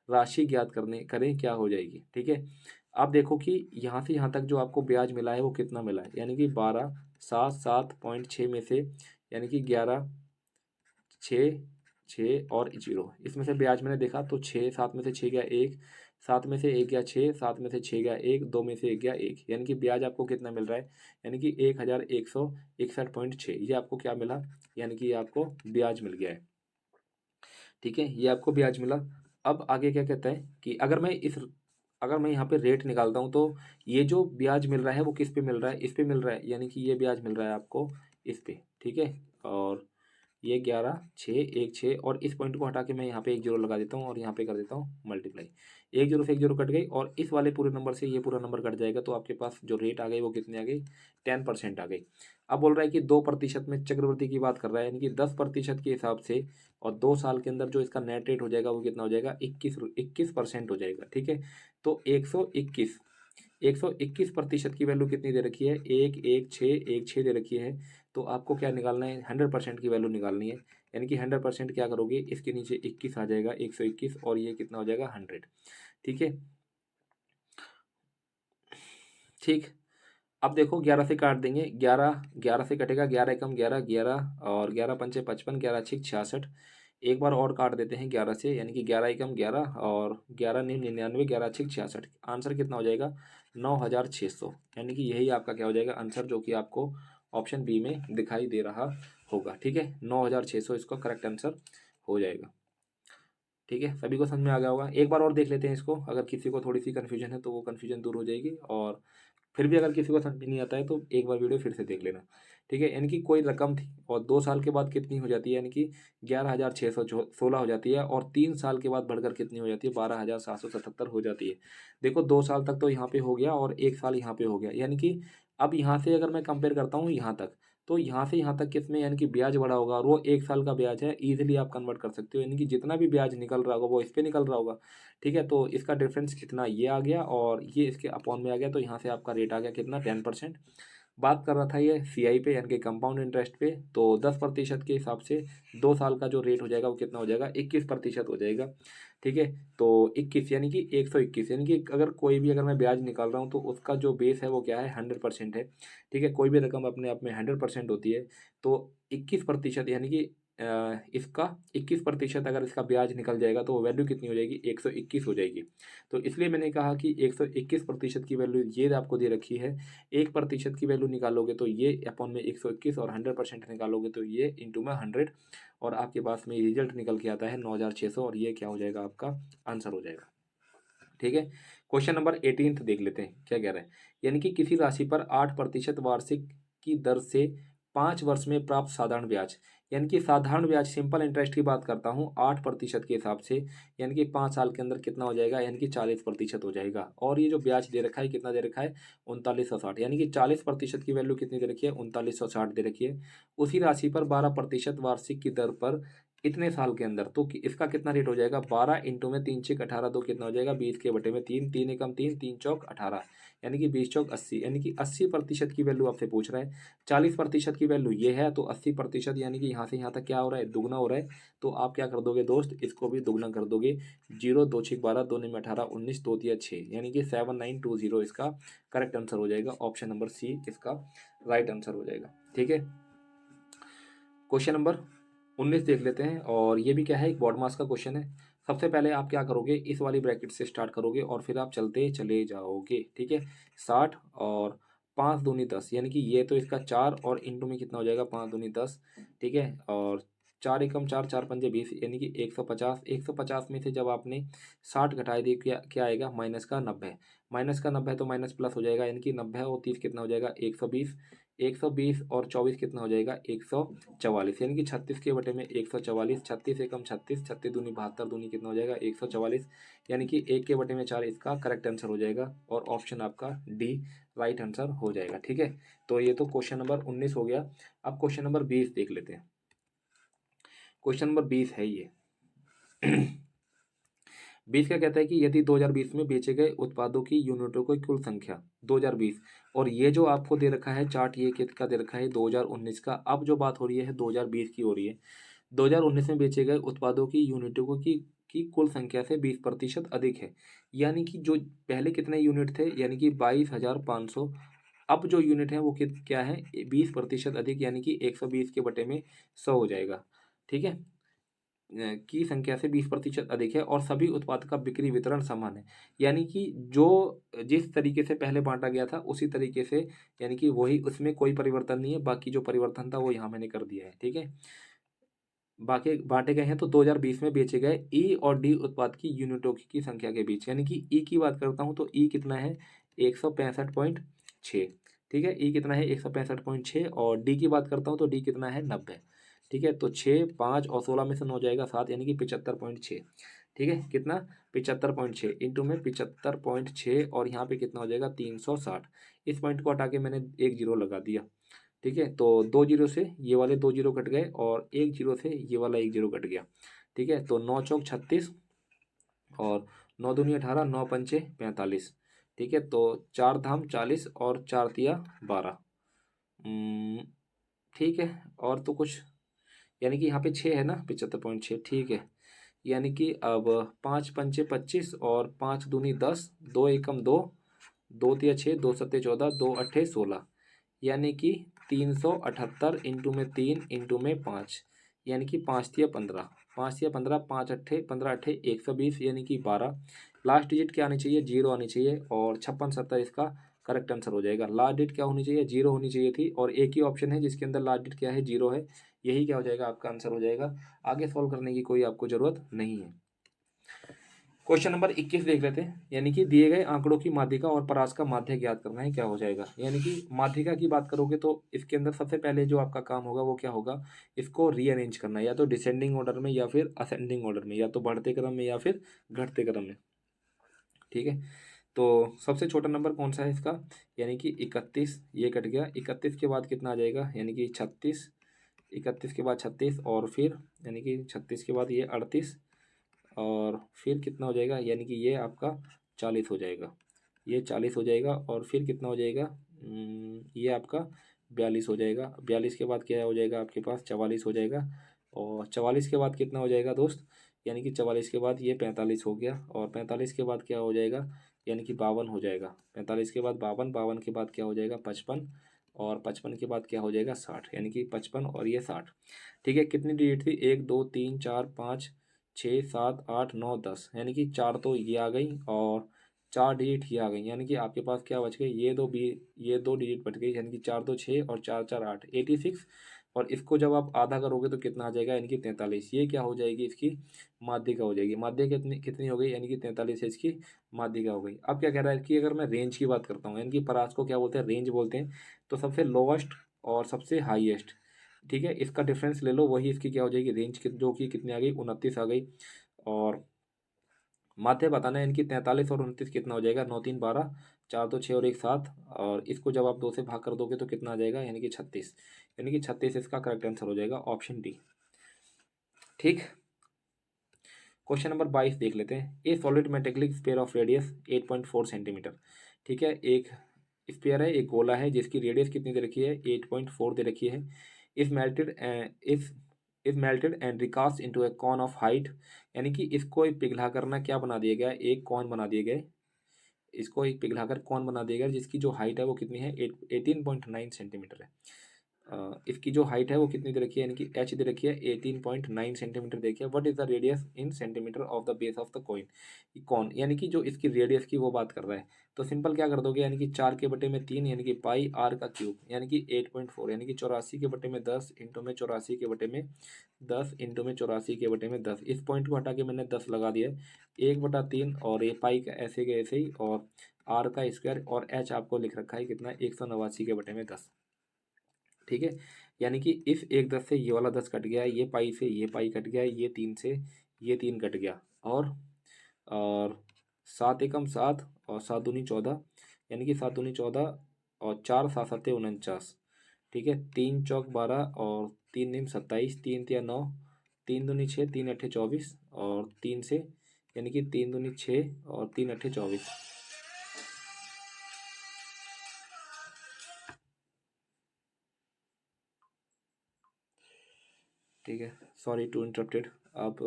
राशि ज्ञात करने करें क्या हो जाएगी। ठीक है। आप देखो कि यहाँ से यहाँ तक जो आपको ब्याज मिला है वो कितना मिला है, यानी कि 12,777.6 में से, यानी कि 11 6 6 और 0, इसमें से ब्याज मैंने देखा तो 6, 7 में से 6 गया 1, 7 में से 1 गया 6, 7 में से 6 गया 1, 2 में से 1 गया 1, यानी कि ब्याज आपको कितना मिल रहा है, यानी कि 1161.6, ये आपको क्या मिला, यानी कि ये आपको ब्याज मिल गया है। ठीक है। ये आपको ब्याज मिला। अब आगे क्या कहता है कि अगर मैं यहाँ पे रेट निकालता हूँ, तो ये जो ब्याज मिल रहा है वो किस पे मिल रहा है, इस पे मिल रहा है, यानी कि ये ब्याज मिल रहा है आपको इस पे। ठीक है। और ये 11 6 1 6, और इस पॉइंट को हटा के मैं यहाँ पे 1 जीरो लगा देता हूँ और यहाँ पे कर देता हूँ मल्टीप्लाई। 1 जीरो से 1 जीरो कट गई और इस वाले पूरे नंबर से ये पूरा नंबर कट जाएगा, तो आपके पास जो रेट आ गई वो कितनी आ गई, 10% आ गई। अब बोल रहा है कि 2% में चक्रवृद्धि की बात कर रहा है, यानी कि 10% के हिसाब से, और 2 साल के अंदर जो इसका नेट रेट हो जाएगा वो कितना हो जाएगा, 21% हो जाएगा। ठीक है। तो 121% की वैल्यू कितनी दे रखी है, 1 1 6 1 6 दे रखी है। तो आपको क्या निकालना है, 100% की वैल्यू निकालनी है, यानी कि 100% क्या करोगे, इसके नीचे 21 आ जाएगा, 121, और ये कितना हो जाएगा, 100। ठीक है। ठीक। अब देखो 11 से काट देंगे, 11 11 से कटेगा, 11 एकम 11, 11 और 11 पंचे 55, 11 छिक 66। एक बार और काट देते हैं 11 से, यानी कि 11 एकम 11 और 11 नी 99, 11 छिक 66। आंसर कितना हो जाएगा? 9600। यानी कि यही आपका क्या हो जाएगा आंसर, जो कि आपको ऑप्शन बी में दिखाई दे रहा होगा। ठीक है, 9600 इसका करेक्ट आंसर हो जाएगा। ठीक है, सभी को समझ में आ गया होगा। एक बार और देख लेते हैं इसको, अगर किसी को थोड़ी सी कन्फ्यूजन है तो वो कन्फ्यूजन दूर हो जाएगी, और फिर भी अगर किसी को समझ में नहीं आता है तो एक बार वीडियो फिर से देख लेना। ठीक है, यानी कि कोई रकम थी और 2 साल के बाद कितनी हो जाती है, यानी कि 11,616 हो जाती है, और 3 साल के बाद बढ़कर कितनी हो जाती है, 12,777 हो जाती है। देखो 2 साल तक तो यहाँ पे हो गया और 1 साल यहाँ पे हो गया, यानी कि अब यहाँ से अगर मैं कंपेयर करता हूँ यहाँ तक, तो यहाँ से यहाँ तक किसमें, यानी कि ब्याज बढ़ा होगा, और वो 1 साल का ब्याज है, ईजिली आप कन्वर्ट कर सकते हो, यानी कि जितना भी ब्याज निकल रहा होगा वो इस पे निकल रहा होगा। ठीक है, तो इसका डिफरेंस कितना, ये आ गया और ये इसके अपॉन में आ गया, तो यहाँ से आपका रेट आ गया कितना, 10%। बात कर रहा था ये सीआई पे, यानी कि कंपाउंड इंटरेस्ट पे, तो 10% के हिसाब से 2 साल का जो रेट हो जाएगा वो कितना हो जाएगा, 21% हो जाएगा। ठीक है, तो 21 यानी कि 121, यानी कि अगर कोई भी, अगर मैं ब्याज निकाल रहा हूँ तो उसका जो बेस है वो क्या है, 100% है। ठीक है, कोई भी रकम अपने आप में 100% होती है, तो 21% यानी कि इसका 21% अगर इसका ब्याज निकल जाएगा तो वैल्यू कितनी हो जाएगी, 121 हो जाएगी। तो इसलिए मैंने कहा कि 121% की वैल्यू ये आपको दे रखी है, 1% की वैल्यू निकालोगे तो ये अपॉन में 121, और 100% निकालोगे तो ये इंटू में 100, और आपके पास में रिजल्ट निकल के आता है 9600, और ये क्या हो जाएगा, आपका आंसर हो जाएगा। ठीक है, क्वेश्चन नंबर 18 देख लेते हैं क्या कह रहा है। यानी कि किसी राशि पर 8% वार्षिक की दर से 5 वर्ष में प्राप्त साधारण ब्याज, यानी कि साधारण ब्याज सिंपल इंटरेस्ट की बात करता हूँ, 8% के हिसाब से, यानी कि 5 साल के अंदर कितना हो जाएगा, यानी कि 40% हो जाएगा। और ये जो ब्याज दे रखा है कितना दे रखा है, 3960, यानी कि 40% की वैल्यू कितनी दे रखी है, 3960 दे रखी है। उसी राशि पर 12% वार्षिक की दर पर इतने साल के अंदर, तो इसका कितना रेट हो जाएगा, 12 इंटू में 3 6 18, तो कितना हो जाएगा, 20 के बटे में 3, 3 एकम 3, 3 चौक 18, यानी कि 20 चौक 80, यानी कि 80% की वैल्यू आपसे पूछ रहा है। 40% की वैल्यू ये है, तो 80% यानी कि यहाँ से यहाँ तक क्या हो रहा है, दुगना हो रहा है। तो आप क्या कर दोगे दोस्त, इसको भी दुगना कर दोगे, 0 2 6 12, 2 में 18, 19 2 तिया 6, यानी कि 7920 इसका करेक्ट आंसर हो जाएगा। ऑप्शन नंबर सी इसका राइट आंसर हो जाएगा। ठीक है, क्वेश्चन नंबर 19 देख लेते हैं, और ये भी क्या है, एक बॉड मास का क्वेश्चन है। सबसे पहले आप क्या करोगे, इस वाली ब्रैकेट से स्टार्ट करोगे और फिर आप चलते चले जाओगे। ठीक है, 60 और 5 दूनी 10, यानी कि ये तो इसका 4 और इंटू में कितना हो जाएगा, 5 दूनी 10। ठीक है, और 4 एकम 4, 4 पंजे 20, यानी कि 150। 150 में से जब आपने 60 घटाई दी, क्या क्या आएगा, माइनस का 90। माइनस का 90 तो माइनस प्लस हो जाएगा, यानी कि 90 और 30 कितना हो जाएगा, 120। 120 और 24 कितना हो जाएगा, 144, यानी कि 36 के बटे में 144। 36 एकम 36, 36 दूनी 72, दूनी कितना हो जाएगा, 144, यानी कि 1 के बटे में 4 इसका करेक्ट आंसर हो जाएगा, और ऑप्शन आपका डी राइट आंसर हो जाएगा। ठीक है, तो ये तो क्वेश्चन नंबर 19 हो गया। अब क्वेश्चन नंबर 20 देख लेते हैं। क्वेश्चन नंबर 20 है ये 20 का कहता है कि यदि 2020 में बेचे गए उत्पादों की यूनिटों की कुल संख्या 2020, और ये जो आपको दे रखा है चार्ट, ये किसका दे रखा है, 2019 का। अब जो बात हो रही है 2020 की हो रही है। 2019 में बेचे गए उत्पादों की यूनिटों को की कुल संख्या से 20% अधिक है, यानी कि जो पहले कितने यूनिट थे, यानी कि 22,500। अब जो यूनिट है वो क्या है, 20% अधिक, यानी कि 120 के बटे में 100 हो जाएगा। ठीक है, की संख्या से 20% अधिक है, और सभी उत्पाद का बिक्री वितरण समान है, यानी कि जो जिस तरीके से पहले बांटा गया था उसी तरीके से, यानी कि वही, उसमें कोई परिवर्तन नहीं है। बाकी जो परिवर्तन था वो यहाँ मैंने कर दिया है। ठीक है, बाकी बांटे गए हैं, तो 2020 में बेचे गए ई और डी उत्पाद की यूनिटों की संख्या के बीच, यानी कि ई की बात करता हूँ तो ई कितना है, 165.6। ठीक है, ई कितना है, 165.6, और डी की बात करता हूँ तो डी कितना है, 90। ठीक है, तो 6 5 और 16 में से 9 जाएगा 7, यानी कि 75.6। ठीक है, कितना, 75.6 इंटू में 75.6, और यहाँ पे कितना हो जाएगा, 360। इस पॉइंट को हटा के मैंने एक जीरो लगा दिया। ठीक है, तो 2 जीरो से ये वाले 2 जीरो कट गए, और 1 जीरो से ये वाला 1 जीरो कट गया। ठीक है, तो 9 चौक 36, और 9 दूनी 18, 9 पंचे 45। ठीक है, तो 4 धाम 40, और 4 तिया 12। ठीक है, और तो कुछ, यानी कि यहाँ पे 6 है ना, 75.6। ठीक है, यानी कि अब 5 पंचे 25, और 5 दूनी 10, 2 एकम 2, दो तिया 6, दो सत्ते 14, दो अट्ठे 16, यानी कि 378 इंटू में 3 इंटू में 5, यानी कि 5 तिया 15, 5 तिया 15, 5 अट्ठे 15 अट्ठे 120, यानी कि 12। लास्ट डिजिट क्या आनी चाहिए? जीरो आनी चाहिए, और 56 70 इसका करेक्ट आंसर हो जाएगा। लास्ट डिजिट क्या होनी चाहिए? जीरो होनी चाहिए थी, और एक ही ऑप्शन है जिसके अंदर लास्ट डिजिट क्या है? जीरो है। यही क्या हो जाएगा? आपका आंसर हो जाएगा। आगे सॉल्व करने की कोई आपको जरूरत नहीं है। क्वेश्चन नंबर 21 देख लेते हैं। यानी कि दिए गए आंकड़ों की माध्यिका और परास का माध्य ज्ञात करना है। क्या हो जाएगा? यानी कि माध्यिका की बात करोगे तो इसके अंदर सबसे पहले जो आपका काम होगा वो क्या होगा? इसको रीअरेंज करना है, या तो डिसेंडिंग ऑर्डर में या फिर असेंडिंग ऑर्डर में, या तो बढ़ते क्रम में या फिर घटते क्रम में। ठीक है, तो सबसे छोटा नंबर कौन सा है इसका? यानी कि 31, ये कट गया। 31 के बाद कितना आ जाएगा? यानी कि 36, 31 के बाद 36, और फिर यानी कि 36 के बाद ये 38, और फिर कितना हो जाएगा? यानी कि ये आपका 40 हो जाएगा, ये 40 हो जाएगा, और फिर कितना हो जाएगा? ये आपका 42 हो जाएगा। 42 के बाद क्या हो जाएगा आपके पास? 44 हो जाएगा, और 44 के बाद कितना हो जाएगा दोस्त? यानी कि 44 के बाद ये 45 हो गया, और 45 के बाद क्या हो जाएगा? यानी कि 52 हो जाएगा। 45 के बाद 52, 52 के बाद क्या हो जाएगा? 55, और 55 के बाद क्या हो जाएगा? 60, यानी कि 55 और ये 60। ठीक है, कितनी डिजिट थी? 1 2 3 4 5 6 7 8 9 10, यानी कि 4 तो ये आ गई, और 4 डिजिट ये आ गई, यानी कि आपके पास क्या बच गई? ये दो डिजिट बच गई, यानी कि 4 2 6 और 4 4 8, 86। और इसको जब आप आधा करोगे तो कितना आ जाएगा? यानी कि 43। ये क्या हो जाएगी? इसकी माध्यिका हो जाएगी। माध्यिका कितनी कितनी हो गई? यानी कि 43 है इसकी माध्यिका हो गई। अब क्या कह रहा है कि अगर मैं रेंज की बात करता हूँ, यानी कि परास को क्या बोलते हैं? रेंज बोलते हैं। तो सबसे लोवेस्ट और सबसे हाईएस्ट, ठीक है, इसका डिफरेंस ले लो, वही इसकी क्या हो जाएगी? रेंज, जो कि कितनी आ गई? 29 आ गई। और माध्य बताना है, इनकी 43 और 29 कितना हो जाएगा? 9 3 12, 4 2 6 और 1 7, और इसको जब आप 2 से भाग कर दोगे तो कितना आ जाएगा? यानी कि 36, यानी कि 36 इसका करेक्ट आंसर हो जाएगा, ऑप्शन डी। ठीक, क्वेश्चन नंबर 22 देख लेते हैं। ए solid metallic sphere of radius 8.4 centimetre. ठीक है, एक स्फीयर है, एक गोला है, जिसकी रेडियस कितनी दे रखी है? 8.4 दे रखी है। If melted if if melted and recast into a cone of height, यानी कि इसको एक पिघला करना क्या बना दिया गया? एक कॉन बना दिए गए। इसको एक पिघलाकर कौन बना देगा? जिसकी जो हाइट है वो कितनी है? 18.9 सेंटीमीटर है। इसकी जो हाइट है वो कितनी दे रखी है? यानी कि एच दे रखी है 18.9 सेंटीमीटर देखिए। What is the radius in centimetre of the base of the coin? कौन, यानी कि जो इसकी रेडियस की वो बात कर रहा है। तो सिंपल क्या कर दोगे? यानी कि 4/3 यानी कि पाई आर का क्यूब, यानी कि 8.4, यानी कि 84/10 इंटू में 84/10 इंटू में 84/10। इस पॉइंट को हटा के मैंने 10 लगा दिया है। 1/3, और ये पाई का ऐसे के ऐसे ही, और आर का स्क्वायर, और एच आपको लिख रखा है कितना? 189/10। ठीक है, यानी कि इस एक 10 से ये वाला 10 कट गया, ये पाई से ये पाई कट गया, ये 3 से ये 3 कट गया, और 7 एकम 7, और 7 दूनी 14, यानी कि 7 दूनी 14, और 4 7 सत्ते 49। ठीक है, 3 चौक 12, और 3 नीम 27, 3 तिया 9, 3 दूनी 6, 3 अट्ठे 24, और 3 से, यानी कि 3 दूनी 6 और 3 अट्ठे 24। ठीक है, सॉरी टू इंटरप्टेड। अब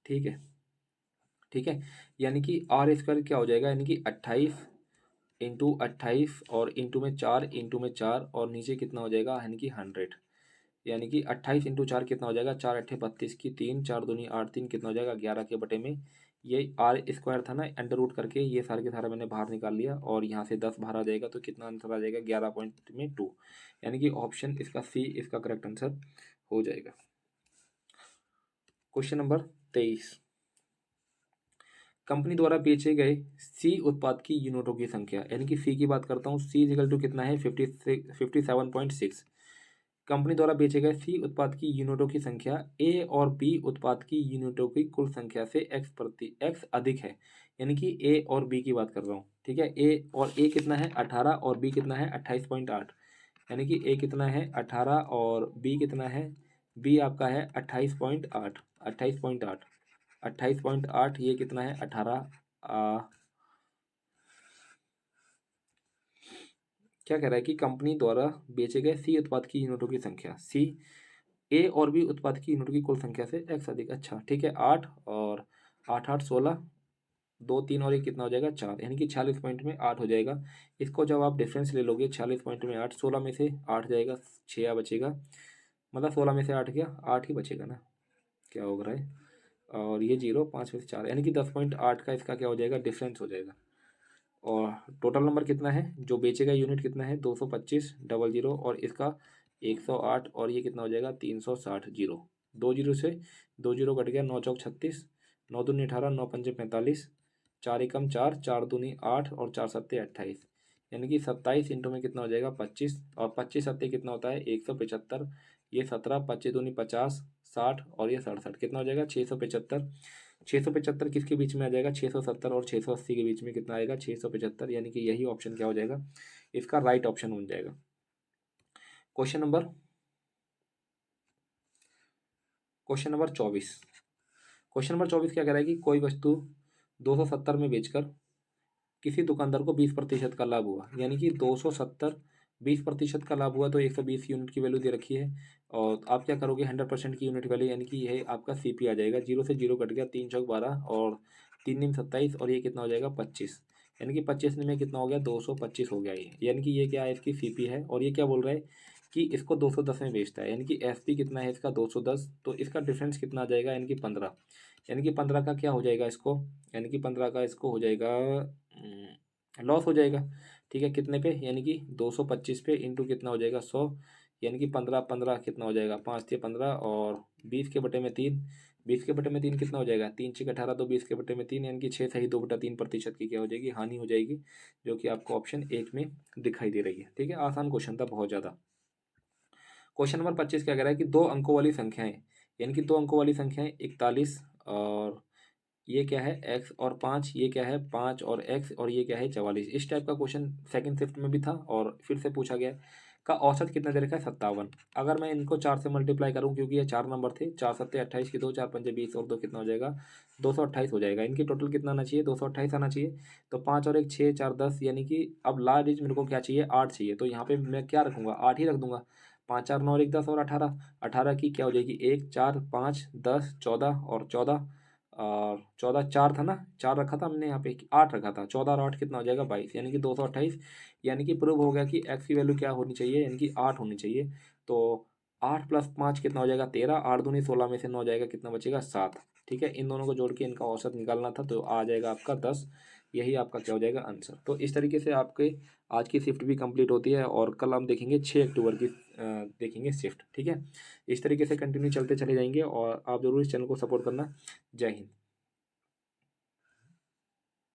ठीक है, ठीक है, यानी कि आर स्क्वायर क्या हो जाएगा? यानी कि 28 इंटू 28, और इंटू में 4 इंटू में 4, और नीचे कितना हो जाएगा? यानी कि 100, यानी कि 28 इंटू 4 कितना हो जाएगा? 4 अट्ठे 32 की 3, 4 दूनी 8, 3 कितना हो जाएगा? 11/में। ये आर स्क्वायर था ना, अंडर रूट करके ये सारे के सारा मैंने बाहर निकाल लिया, और यहाँ से 10 बाहर आ जाएगा, तो कितना आंसर आ जाएगा? 11.2, यानी कि ऑप्शन इसका सी इसका करेक्ट आंसर हो जाएगा। क्वेश्चन नंबर 23, कंपनी द्वारा बेचे गए सी उत्पाद की यूनिटों की संख्या, यानी कि सी की बात करता हूँ। सी इजिकल टू कितना है? 57.6। कंपनी द्वारा बेचे गए सी उत्पाद की यूनिटों की संख्या ए और बी उत्पाद की यूनिटों की कुल संख्या से एक्स अधिक है, यानी कि ए और बी की बात कर रहा हूँ। ठीक है, ए कितना है? 18, और बी कितना है? 28.8, यानी कि ए कितना है? 18, और बी कितना है? बी आपका है 28.8, 28.8, 28.8, ये कितना है? 18। क्या कह रहा है कि कंपनी द्वारा बेचे गए सी उत्पाद की यूनिटों की संख्या, सी ए और बी उत्पाद की यूनिट की कुल संख्या से एक्स अधिक। अच्छा ठीक है, 8 और 8 8 16, 2 3 और ये कितना हो जाएगा 4, यानी कि 46 पॉइंट में 8 हो जाएगा। इसको जब आप डिफरेंस ले लोगे 46 पॉइंट में 8, 16 में से 8 जाएगा, 6 बचेगा, मतलब 16 में से 8 गया, 8 ही बचेगा ना, क्या हो रहा है, और ये 0, 5 में से 4, यानी कि 10.8 का इसका क्या हो जाएगा, डिफरेंस हो जाएगा। और टोटल नंबर कितना है, जो बेचेगा यूनिट कितना है, 225 डबल जीरो, और इसका 108, और ये कितना हो जाएगा 360 जीरो। 2 जीरो से 2 जीरो कट गया, 9 चौक 36, 9 दूनी 18, 9 पंजे 45, 4 एकम 4, 4 दूनी 8, और 4 सत्ते 28, यानी कि 27 इंटू में कितना हो जाएगा 25, और 25 सत्ते कितना होता है 175, ये 17, 25 दूनी 50, 60, और ये 67, कितना हो जाएगा 675। 675 किसके बीच में आ जाएगा, 670 और 680 के बीच में कितना आएगा 675, यानी कि यही ऑप्शन क्या हो जाएगा, इसका राइट ऑप्शन बन जाएगा। Question number 24। क्वेश्चन नंबर 24 क्या कह रहा है कि कोई वस्तु 270 में बेचकर किसी दुकानदार को 20% का लाभ हुआ, यानी कि 270 20% का लाभ हुआ, तो 120 यूनिट की वैल्यू दे रखी है, और आप क्या करोगे 100% की यूनिट वैल्यू, यानी कि यह आपका सीपी आ जाएगा। 0 से 0 कट गया, 3 चौक 12, और 3 नीम 27, और ये कितना हो जाएगा 25, यानी कि 25 में कितना हो गया 225 हो गया ये, यानी कि ये क्या है इसकी सीपी है। और ये क्या बोल रहा है कि इसको 210 में बेचता है, यानी कि एसपी कितना है इसका 210, तो इसका डिफरेंस कितना आ जाएगा, यानी कि 15, यानी कि 15 का क्या हो जाएगा इसको, यानी कि 15 का इसको हो जाएगा लॉस हो जाएगा। ठीक है, कितने पे, यानी कि 225 पे इंटू कितना हो जाएगा 100, यानी कि 15 15 कितना हो जाएगा 5 से 15, और 20 के बटे में 3, 20 के बटे में 3 कितना हो जाएगा 3 6 18, तो 20 के बटे में 3, यानी कि 6 सही 2/3% की क्या हो जाएगी, हानि हो जाएगी, जो कि आपको ऑप्शन 1 में दिखाई दे रही है। ठीक है, आसान क्वेश्चन था बहुत ज़्यादा। क्वेश्चन नंबर 25 क्या कह रहा है कि 2 अंकों वाली संख्याएं, यानी कि 2 अंकों वाली संख्याएं 41, और ये क्या है x और 5, ये क्या है 5 और x, और ये क्या है 44। इस टाइप का क्वेश्चन सेकंड शिफ्ट में भी था और फिर से पूछा गया, का औसत कितना दे रखा है 57। अगर मैं इनको 4 से मल्टीप्लाई करूं, क्योंकि ये 4 नंबर थे, 4 सत्ते 28 की 2, 4 पंजे 20, और 2 कितना हो जाएगा 228 हो जाएगा। इनकी टोटल कितना आना चाहिए 228 आना चाहिए। तो 5 और 1 6, 4 10, यानी कि अब लास्ट डिजिट मेरे को क्या चाहिए 8 चाहिए, तो यहाँ पे मैं क्या रखूंगा 8 ही रख दूंगा। 5 4 9 और 1 10, और 18, 18 की क्या हो जाएगी 1 4 5 10 14, और 14, और 14 4 था ना, 4 रखा था हमने यहाँ पे 8 रखा था, 14 और 8 कितना हो जाएगा 22, यानी कि 228, यानी कि प्रूव हो गया कि एक्स की वैल्यू क्या होनी चाहिए, यानी कि 8 होनी चाहिए। तो 8 + 5 कितना हो जाएगा 13, 8 दूनी 16 में से 9 जाएगा, कितना बचेगा 7। ठीक है, इन दोनों को जोड़ के इनका औसत निकालना था, तो आ जाएगा आपका 10, यही आपका क्या हो जाएगा आंसर। तो इस तरीके से आपके आज की शिफ्ट भी कंप्लीट होती है, और कल हम देखेंगे 6 अक्टूबर की देखेंगे शिफ्ट। ठीक है, इस तरीके से कंटिन्यू चलते चले जाएंगे, और आप जरूर इस चैनल को सपोर्ट करना। जय हिंद।